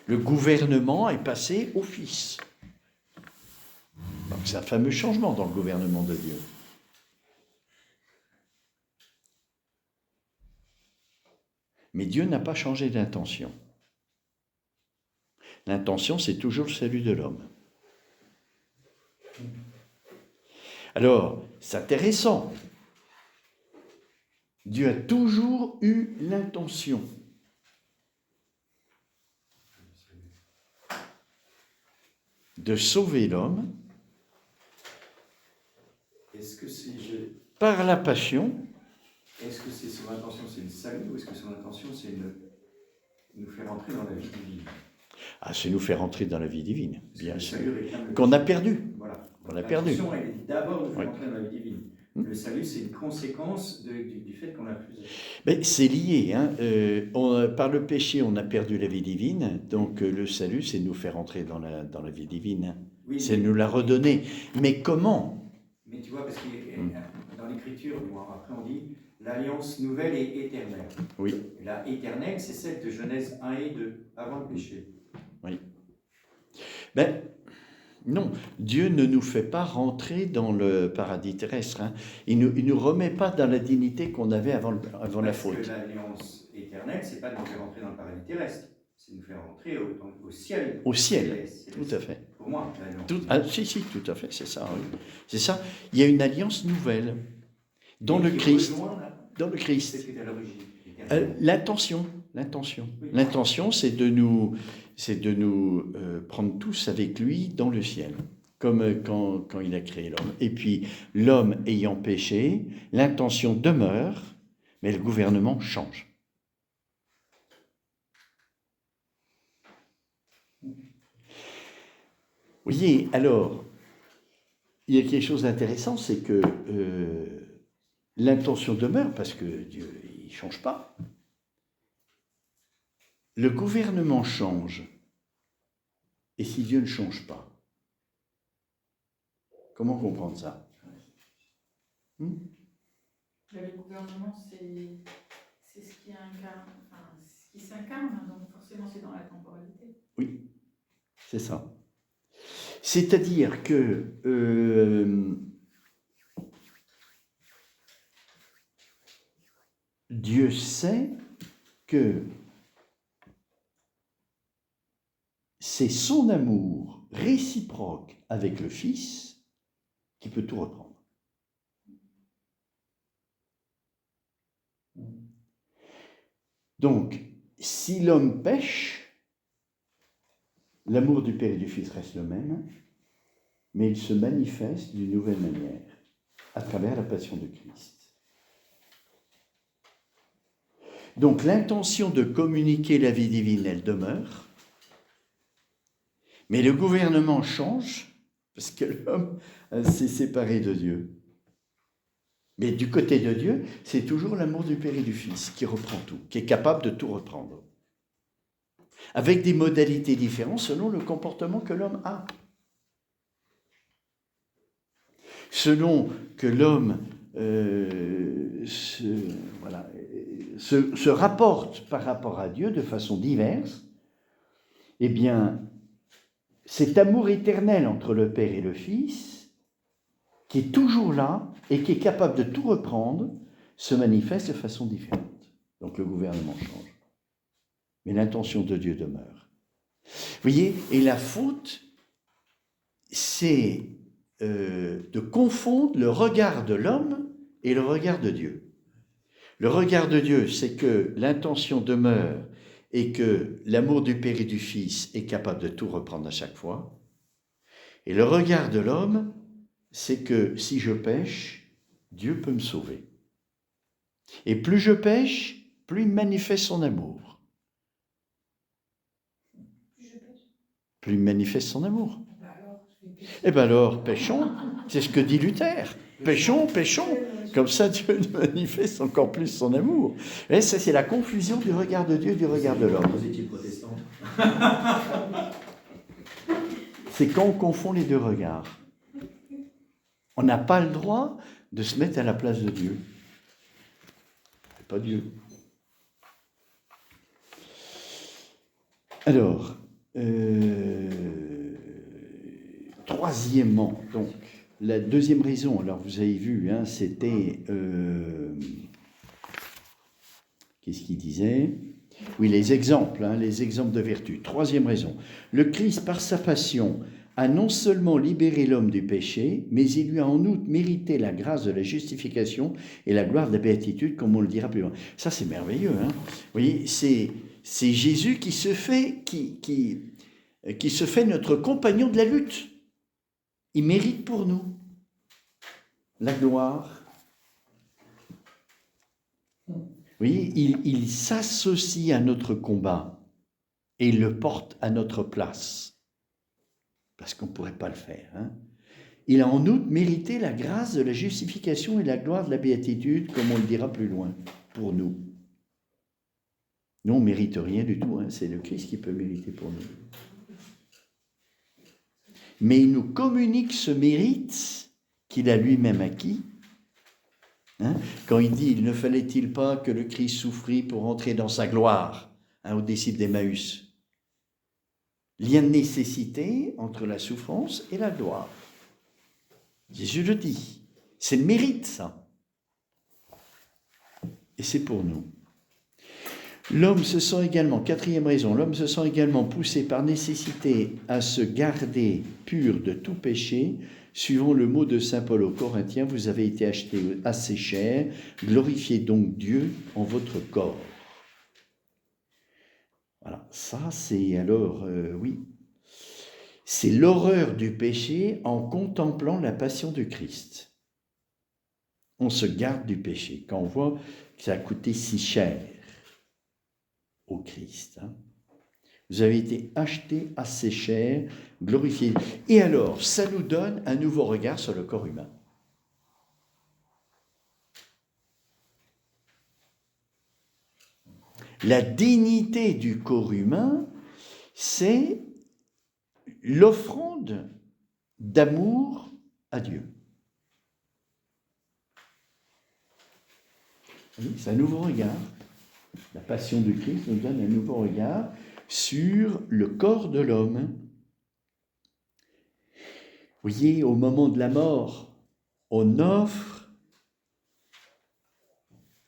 Le gouvernement est passé au Fils. Donc c'est un fameux changement dans le gouvernement de Dieu. Mais Dieu n'a pas changé d'intention. L'intention, c'est toujours le salut de l'homme. Alors, c'est intéressant. Dieu a toujours eu l'intention de sauver l'homme Est-ce que c'est par la passion. Est-ce que c'est son intention, c'est le salut, ou est-ce que son intention, c'est nous faire entrer dans la vie divine? Ah, c'est nous faire entrer dans la vie divine, bien sûr. sûr. Qu'on a perdu. Voilà. Qu'on a perdu. L'intention, elle est d'abord de faire Oui. entrer dans la vie divine. Le salut, c'est une conséquence du fait qu'on a plus. Mais c'est lié. Par le péché, on a perdu la vie divine. Donc le salut, c'est nous faire entrer dans la vie divine. Oui, C'est nous la redonner. Mais comment? Mais tu vois, parce que dans l'Écriture, bon, après on dit l'alliance nouvelle est éternelle. Oui. Et la éternelle, c'est celle de Genèse 1 et 2, avant le péché. Oui. Ben, non, Dieu ne nous fait pas rentrer dans le paradis terrestre. Il ne nous remet pas dans la dignité qu'on avait avant la faute. Parce que l'alliance éternelle, c'est pas de nous faire rentrer dans le paradis terrestre, c'est de nous faire rentrer au ciel. Au ciel, C'est tout à fait. Pour moi, l'alliance. Si, tout à fait, c'est ça. Oui. C'est ça. Il y a une alliance nouvelle dans le Christ. Dans le Christ. C'est ce qui est à l'origine. L'intention. Oui. L'intention, c'est de nous prendre tous avec lui dans le ciel, comme quand il a créé l'homme. Et puis, l'homme ayant péché, l'intention demeure, mais le gouvernement change. Vous voyez, alors, il y a quelque chose d'intéressant, c'est que l'intention demeure, parce que Dieu, il ne change pas. Le gouvernement change. Et si Dieu ne change pas? Comment comprendre ça? Le gouvernement, c'est ce qui incarne, enfin, ce qui s'incarne, donc forcément c'est dans la temporalité. Oui, c'est ça. C'est-à-dire que Dieu sait que c'est son amour réciproque avec le Fils qui peut tout reprendre. Donc, si l'homme pêche, l'amour du Père et du Fils reste le même, mais il se manifeste d'une nouvelle manière, à travers la passion de Christ. Donc, l'intention de communiquer la vie divine, elle demeure, mais le gouvernement change, parce que l'homme s'est séparé de Dieu. Mais du côté de Dieu, c'est toujours l'amour du Père et du Fils qui reprend tout, qui est capable de tout reprendre. Avec des modalités différentes selon le comportement que l'homme a. Selon que l'homme se rapporte par rapport à Dieu de façon diverse, eh bien, cet amour éternel entre le Père et le Fils, qui est toujours là et qui est capable de tout reprendre, se manifeste de façon différente. Donc le gouvernement change. Mais l'intention de Dieu demeure. Vous voyez, et la faute, c'est de confondre le regard de l'homme et le regard de Dieu. Le regard de Dieu, c'est que l'intention demeure et que l'amour du Père et du Fils est capable de tout reprendre à chaque fois. Et le regard de l'homme, c'est que si je pêche, Dieu peut me sauver. Et plus je pêche, plus il manifeste son amour. Plus il manifeste son amour. Eh bien alors, pêchons. C'est ce que dit Luther. Pêchons. Comme ça, Dieu manifeste encore plus son amour. Et ça, c'est la confusion du regard de Dieu et du regard de l'homme. Vous étiez protestant. C'est quand on confond les deux regards. On n'a pas le droit de se mettre à la place de Dieu. C'est pas Dieu. Alors, troisièmement, donc, la deuxième raison, alors vous avez vu, hein, c'était... qu'est-ce qu'il disait ? Oui, les exemples de vertu. Troisième raison, le Christ, par sa passion, a non seulement libéré l'homme du péché, mais il lui a en outre mérité la grâce de la justification et la gloire de la béatitude, comme on le dira plus loin. Ça, c'est merveilleux. Hein ? Vous voyez, c'est Jésus qui se fait notre compagnon de la lutte. Il mérite pour nous la gloire. Vous voyez, il s'associe à notre combat et il le porte à notre place. Parce qu'on ne pourrait pas le faire. Hein. Il a en outre mérité la grâce de la justification et la gloire de la béatitude, comme on le dira plus loin, pour nous. Nous, on ne mérite rien du tout, hein. C'est le Christ qui peut mériter pour nous. Mais il nous communique ce mérite qu'il a lui-même acquis. Hein, quand il dit « Il ne fallait-il pas que le Christ souffrit pour entrer dans sa gloire hein, » aux disciples d'Emmaüs. Lien de nécessité entre la souffrance et la gloire. Jésus le dit. C'est le mérite, ça. Et c'est pour nous. L'homme se sent également, quatrième raison, l'homme se sent également poussé par nécessité à se garder pur de tout péché. Suivant le mot de saint Paul aux Corinthiens, vous avez été achetés assez cher, glorifiez donc Dieu en votre corps. Voilà, ça c'est alors, oui, c'est l'horreur du péché en contemplant la passion du Christ. On se garde du péché quand on voit que ça a coûté si cher au Christ. Hein. Vous avez été achetés assez cher, glorifiés. Et alors, ça nous donne un nouveau regard sur le corps humain. La dignité du corps humain, c'est l'offrande d'amour à Dieu. C'est un nouveau regard. La passion du Christ nous donne un nouveau regard sur le corps de l'homme. Vous voyez, au moment de la mort, on offre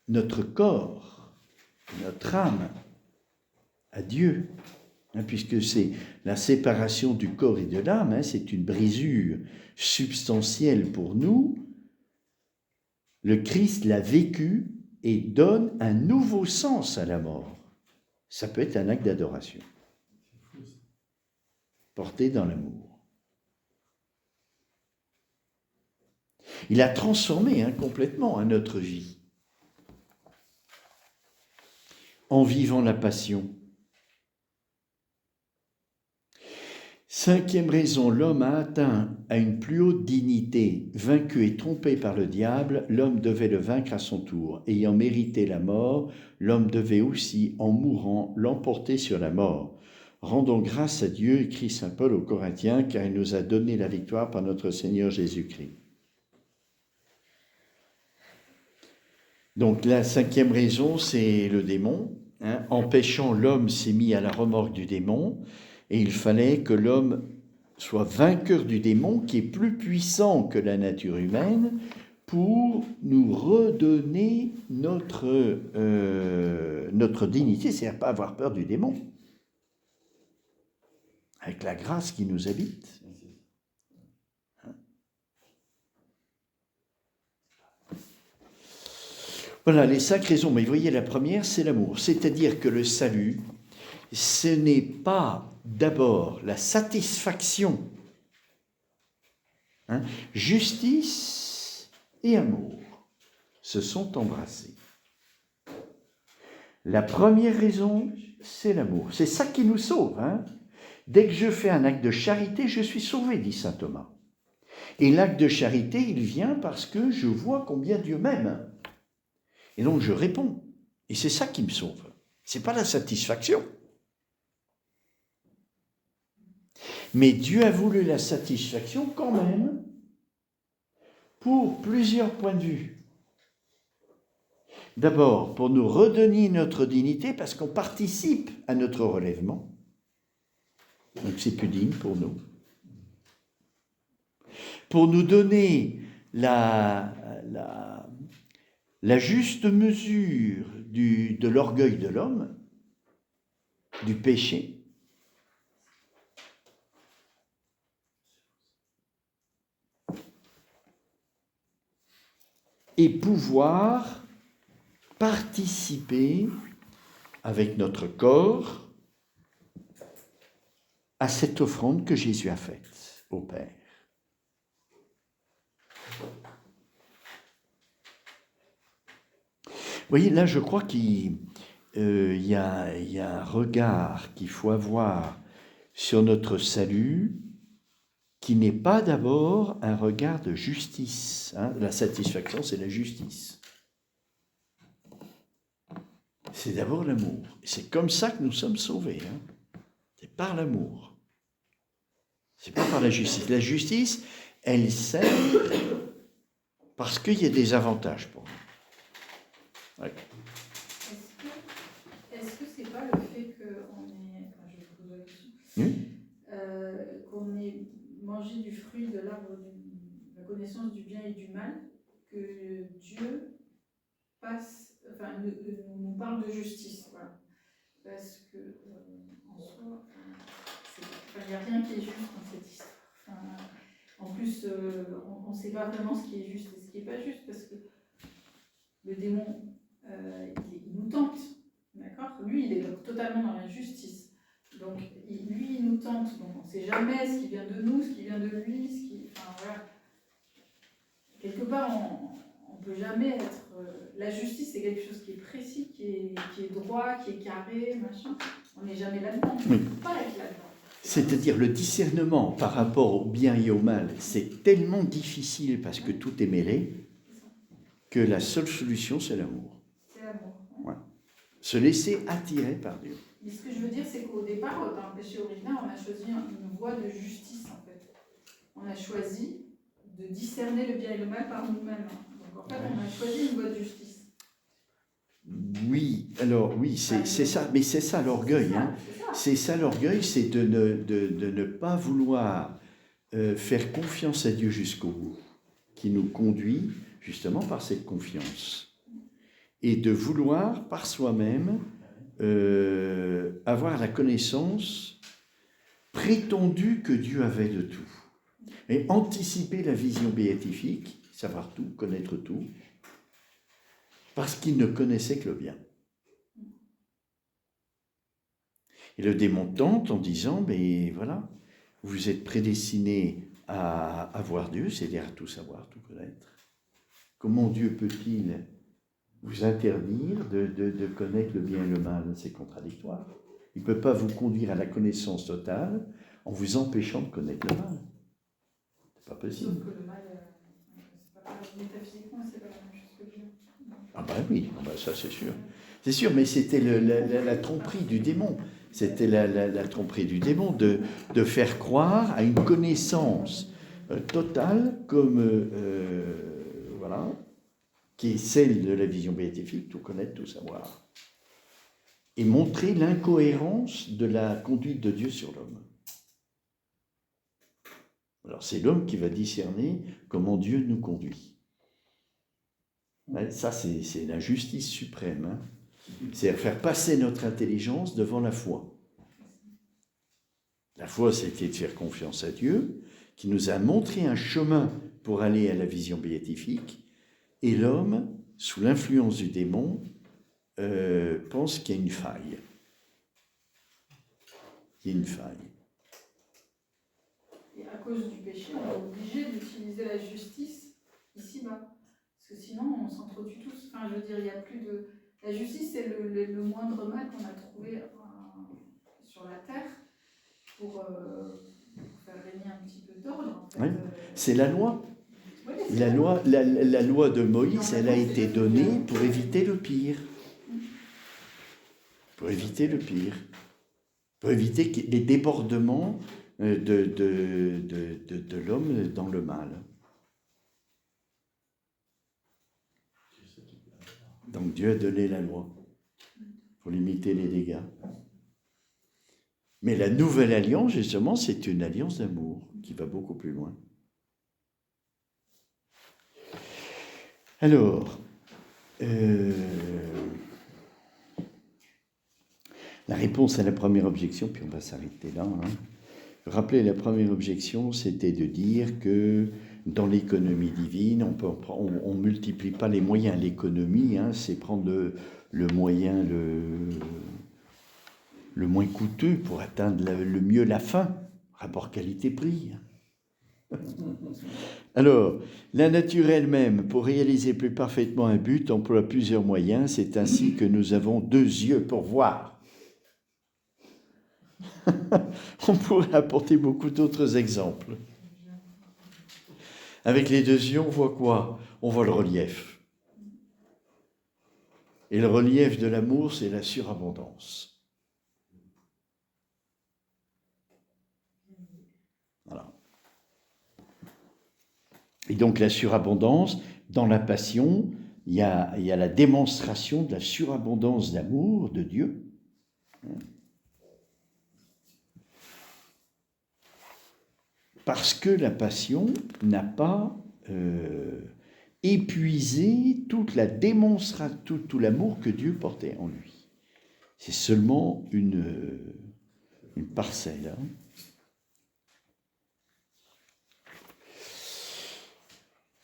notre corps, notre âme à Dieu, hein, puisque c'est la séparation du corps et de l'âme, hein, c'est une brisure substantielle pour nous. Le Christ l'a vécu et donne un nouveau sens à la mort. Ça peut être un acte d'adoration, porté dans l'amour. Il a transformé complètement notre vie en vivant la passion. Cinquième raison, l'homme a atteint à une plus haute dignité. Vaincu et trompé par le diable, l'homme devait le vaincre à son tour. Ayant mérité la mort, l'homme devait aussi, en mourant, l'emporter sur la mort. Rendons grâce à Dieu, écrit saint Paul aux Corinthiens, car il nous a donné la victoire par notre Seigneur Jésus-Christ. Donc la cinquième raison, c'est le démon. En péchant, l'homme s'est mis à la remorque du démon. Et il fallait que l'homme soit vainqueur du démon, qui est plus puissant que la nature humaine, pour nous redonner notre dignité, c'est-à-dire pas avoir peur du démon, avec la grâce qui nous habite. Voilà les 5 raisons, mais vous voyez, la première, c'est l'amour, c'est-à-dire que le salut, ce n'est pas d'abord la satisfaction. Justice et amour se sont embrassés. La première raison, c'est l'amour. C'est ça qui nous sauve. Dès que je fais un acte de charité, je suis sauvé, dit saint Thomas. Et l'acte de charité, il vient parce que je vois combien Dieu m'aime. Et donc je réponds. Et c'est ça qui me sauve. Ce n'est pas la satisfaction. Mais Dieu a voulu la satisfaction quand même pour plusieurs points de vue. D'abord, pour nous redonner notre dignité, parce qu'on participe à notre relèvement. Donc c'est plus digne pour nous. Pour nous donner la juste mesure de l'orgueil de l'homme, du péché. Et pouvoir participer avec notre corps à cette offrande que Jésus a faite au Père. Vous voyez, là, je crois qu'il y a un regard qu'il faut avoir sur notre salut qui n'est pas d'abord un regard de justice. Hein. La satisfaction, c'est la justice. C'est d'abord l'amour. Et c'est comme ça que nous sommes sauvés. Hein. C'est par l'amour. C'est pas par la justice. La justice, elle sert parce qu'il y a des avantages pour nous. Ouais. Est-ce que c'est pas le fait qu'on ait, enfin, je vais vous poser la question, qu'on ait mangé du fruit de l'arbre de la connaissance du bien et du mal, que Dieu passe, enfin, nous parle de justice, voilà. Parce que en soi, il n'y a rien qui est juste dans cette histoire. Enfin, en plus, on ne sait pas vraiment ce qui est juste et ce qui n'est pas juste, parce que le démon, il nous tente, d'accord ? Lui, il est totalement dans l'injustice. Donc, lui, il nous tente. Donc, on ne sait jamais ce qui vient de nous, ce qui vient de lui, enfin, voilà. Quelque part, on ne peut jamais être... la justice, c'est quelque chose qui est précis, qui est droit, qui est carré, machin. On n'est jamais là-dedans. On ne peut pas être là-dedans. C'est-à-dire le discernement par rapport au bien et au mal, c'est tellement difficile parce que tout est mêlé, que la seule solution, c'est l'amour. C'est l'amour. Ouais. Se laisser attirer par Dieu. Mais ce que je veux dire, c'est qu'au départ, dans le péché originel, on a choisi une voie de justice, en fait. On a choisi de discerner le bien et le mal par nous-mêmes. Donc, en fait, on a choisi une voie de justice. Oui, alors oui, c'est ça, mais c'est ça l'orgueil. C'est ça l'orgueil, c'est de ne pas vouloir faire confiance à Dieu jusqu'au bout, qui nous conduit justement par cette confiance. Et de vouloir par soi-même avoir la connaissance prétendue que Dieu avait de tout. Et anticiper la vision béatifique, savoir tout, connaître tout, parce qu'il ne connaissait que le bien. Et le démon tente en disant, mais voilà, vous êtes prédestinés à avoir Dieu, c'est-à-dire à tout savoir, tout connaître. Comment Dieu peut-il vous interdire de connaître le bien et le mal? C'est contradictoire. Il ne peut pas vous conduire à la connaissance totale en vous empêchant de connaître le mal. C'est pas possible. Sauf que le mal, c'est pas métaphysiquement, c'est pas la même chose que Dieu. Ah ben oui, ça c'est sûr. C'est sûr, mais c'était la tromperie du démon. C'était la tromperie du démon de faire croire à une connaissance totale comme, voilà, qui est celle de la vision béatifique, tout connaître, tout savoir. Et montrer l'incohérence de la conduite de Dieu sur l'homme. Alors c'est l'homme qui va discerner comment Dieu nous conduit. Ça, c'est la justice suprême. Hein. C'est faire passer notre intelligence devant la foi. La foi, c'était de faire confiance à Dieu, qui nous a montré un chemin pour aller à la vision béatifique, et l'homme, sous l'influence du démon, pense qu'il y a une faille. Il y a une faille. Et à cause du péché, on est obligé d'utiliser la justice ici-bas. Parce que sinon, on s'entretue tous. Enfin, je veux dire, il n'y a plus de... La justice, c'est le moindre mal qu'on a trouvé sur la terre pour faire régner un petit peu d'ordre. En fait. Oui. C'est la loi. Oui, La loi de Moïse, elle a été donnée pour éviter le pire. Pour éviter le pire. Pour éviter les débordements de l'homme dans le mal. Donc Dieu a donné la loi pour limiter les dégâts. Mais la nouvelle alliance, justement, c'est une alliance d'amour qui va beaucoup plus loin. Alors, la réponse à la première objection, puis on va s'arrêter là. Rappelez, la première objection, c'était de dire que dans l'économie divine, on ne multiplie pas les moyens. L'économie, c'est prendre le moyen le moins coûteux pour atteindre le mieux la fin. Rapport qualité-prix. Alors, la nature elle-même, pour réaliser plus parfaitement un but, emploie plusieurs moyens. C'est ainsi que nous avons 2 yeux pour voir. On pourrait apporter beaucoup d'autres exemples. Avec les 2 yeux, on voit quoi? On voit le relief. Et le relief de l'amour, c'est la surabondance. Voilà. Et donc la surabondance, dans la passion, il y a la démonstration de la surabondance d'amour de Dieu. Parce que la passion n'a pas épuisé toute la démonstration, tout l'amour que Dieu portait en lui. C'est seulement une parcelle.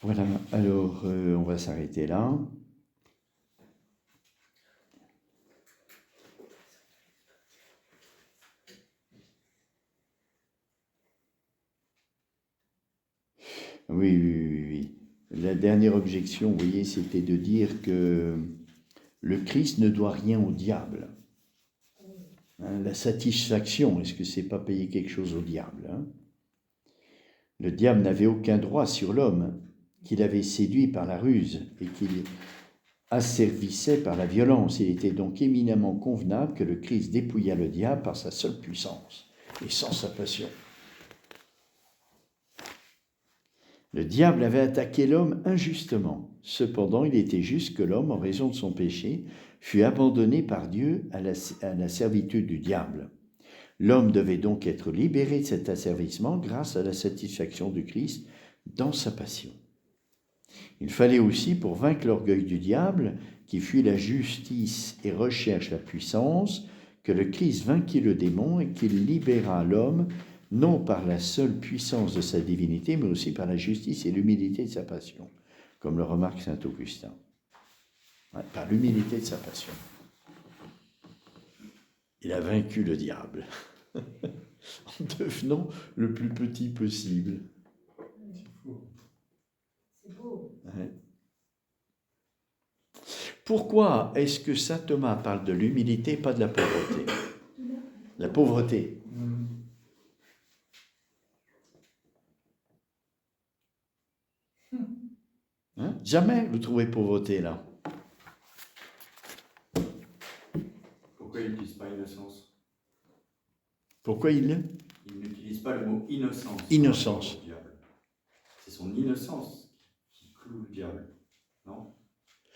Voilà, alors on va s'arrêter là. Oui. La dernière objection, vous voyez, c'était de dire que le Christ ne doit rien au diable. La satisfaction, est-ce que c'est pas payer quelque chose au diable? Le diable n'avait aucun droit sur l'homme, qu'il avait séduit par la ruse et qu'il asservissait par la violence. Il était donc éminemment convenable que le Christ dépouillât le diable par sa seule puissance et sans sa passion. Le diable avait attaqué l'homme injustement. Cependant, il était juste que l'homme, en raison de son péché, fut abandonné par Dieu à la servitude du diable. L'homme devait donc être libéré de cet asservissement grâce à la satisfaction du Christ dans sa passion. Il fallait aussi, pour vaincre l'orgueil du diable, qui fuit la justice et recherche la puissance, que le Christ vainquit le démon et qu'il libéra l'homme non par la seule puissance de sa divinité, mais aussi par la justice et l'humilité de sa passion, comme le remarque saint Augustin. Par l'humilité de sa passion. Il a vaincu le diable, en devenant le plus petit possible. C'est beau. Ouais. Pourquoi est-ce que saint Thomas parle de l'humilité, pas de la pauvreté? La pauvreté. Jamais vous trouvez pauvreté là. Pourquoi il n'utilise pas innocence? Pourquoi il n'utilise pas le mot innocence. Innocence. C'est son innocence qui cloue le diable, non?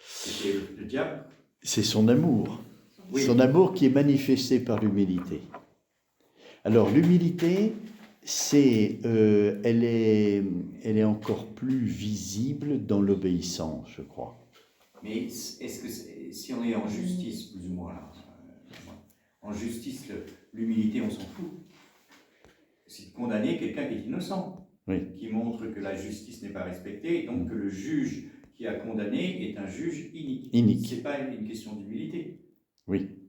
C'était le diable. C'est son amour. Oui. Son amour qui est manifesté par l'humilité. Alors l'humilité, elle est encore plus visible dans l'obéissance, je crois. Mais est-ce que si on est en justice, plus ou moins là, en justice, l'humilité, on s'en fout. C'est de condamner quelqu'un qui est innocent, qui montre que la justice n'est pas respectée, et donc que le juge qui a condamné est un juge inique. C'est pas une question d'humilité. Oui.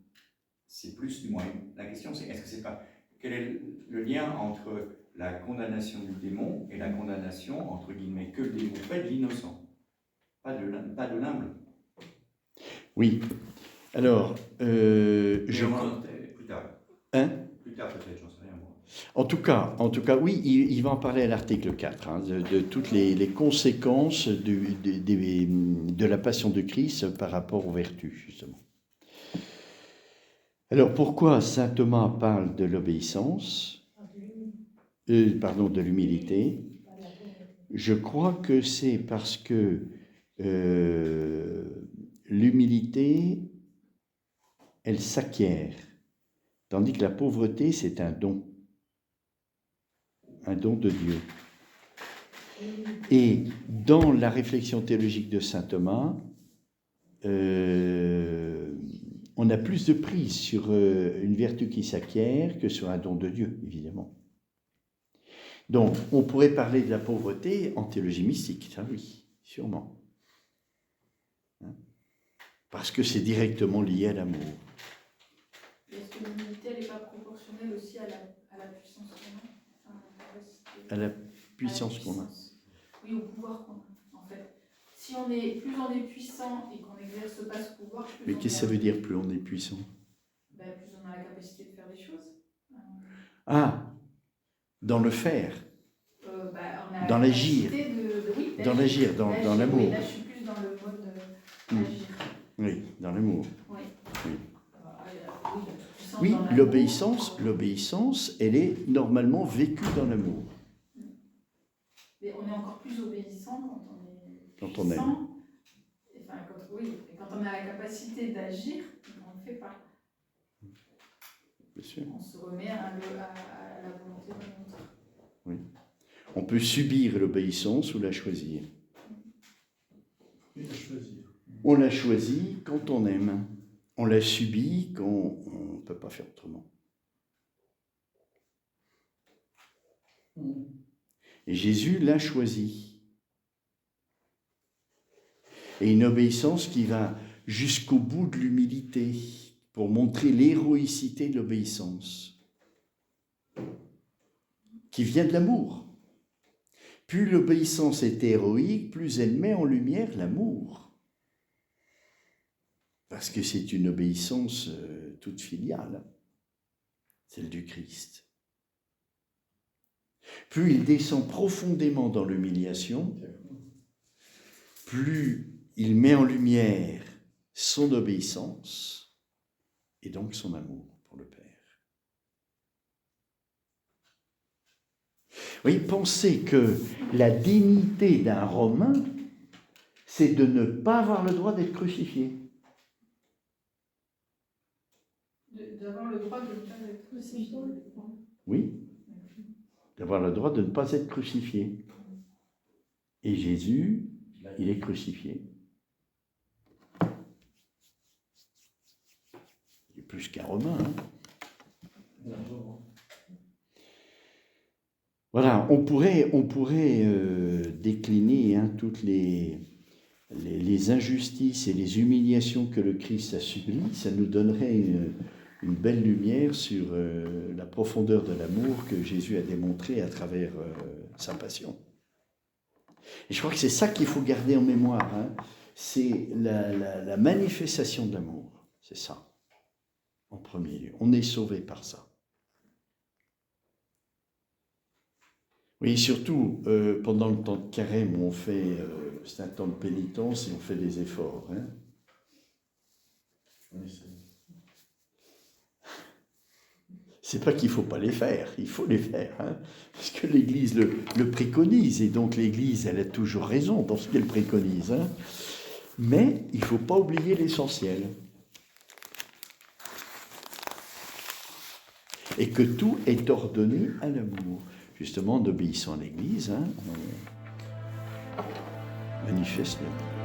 C'est plus du moins. La question, c'est est-ce que c'est pas quel est le lien entre la condamnation du démon et la condamnation, entre guillemets, que le démon fait de l'innocent, pas de l'humble. Oui. Alors, plus tard. Plus tard peut-être, j'en sais rien moi. En tout cas, oui, il va en parler à l'article 4, de toutes les conséquences de la passion de Christ par rapport aux vertus, justement. Alors, pourquoi saint Thomas parle de l'obéissance, de l'humilité? Je crois que c'est parce que l'humilité, elle s'acquiert, tandis que la pauvreté, c'est un don de Dieu. Et dans la réflexion théologique de saint Thomas, on a plus de prise sur une vertu qui s'acquiert que sur un don de Dieu, évidemment. Donc, on pourrait parler de la pauvreté en théologie mystique, ça oui, sûrement. Hein? Parce que c'est directement lié à l'amour. Est-ce que l'humilité, elle n'est pas proportionnelle aussi à la puissance qu'on a, À la puissance qu'on a. Oui, au pouvoir qu'on a, en fait. Si plus on est puissant et qu'on n'exerce pas ce pouvoir, plus Mais on qu'est-ce que ça veut dire, plus on est puissant? Ben, plus on a la capacité de faire des choses. Ah, dans le faire, On a dans la l'agir, capacité oui, dans l'agir, dans l'amour. Oui, là, je suis plus dans le mode d'agir. Oui, dans l'amour. Oui. Oui. Oui, Oui, l'obéissance, elle est normalement vécue dans l'amour. Mais on est encore plus obéissant quand on est Quand on aime. Enfin, quand on a la capacité d'agir, on ne le fait pas. Bien sûr. On se remet à la volonté de l'autre. Oui. On peut subir l'obéissance ou la choisir. Et la choisir. On la choisit quand on aime. On la subit quand on ne peut pas faire autrement. Et Jésus l'a choisi. Et une obéissance qui va jusqu'au bout de l'humilité pour montrer l'héroïcité de l'obéissance, qui vient de l'amour. Plus l'obéissance est héroïque, plus elle met en lumière l'amour. Parce que c'est une obéissance toute filiale, celle du Christ. Plus il descend profondément dans l'humiliation, plus il met en lumière son obéissance et donc son amour pour le Père. Oui, pensez que la dignité d'un Romain, c'est de ne pas avoir le droit d'être crucifié. D'avoir le droit de ne pas être crucifié. Oui, d'avoir le droit de ne pas être crucifié. Et Jésus, il est crucifié. Il est plus qu'un Romain. Hein. Voilà, on pourrait décliner toutes les injustices et les humiliations que le Christ a subies. Ça nous donnerait une belle lumière sur la profondeur de l'amour que Jésus a démontré à travers sa passion. Et je crois que c'est ça qu'il faut garder en mémoire. Hein. C'est la manifestation de l'amour. C'est ça, en premier lieu. On est sauvé par ça. Oui, surtout pendant le temps de carême où on fait, c'est un temps de pénitence et on fait des efforts. Hein. C'est pas qu'il ne faut pas les faire, il faut les faire, hein, parce que l'Église le préconise, et donc l'Église, elle a toujours raison dans ce qu'elle préconise. Hein. Mais il ne faut pas oublier l'essentiel. Et que tout est ordonné à l'amour. Justement, en obéissant à l'Église, hein, on manifeste l'amour.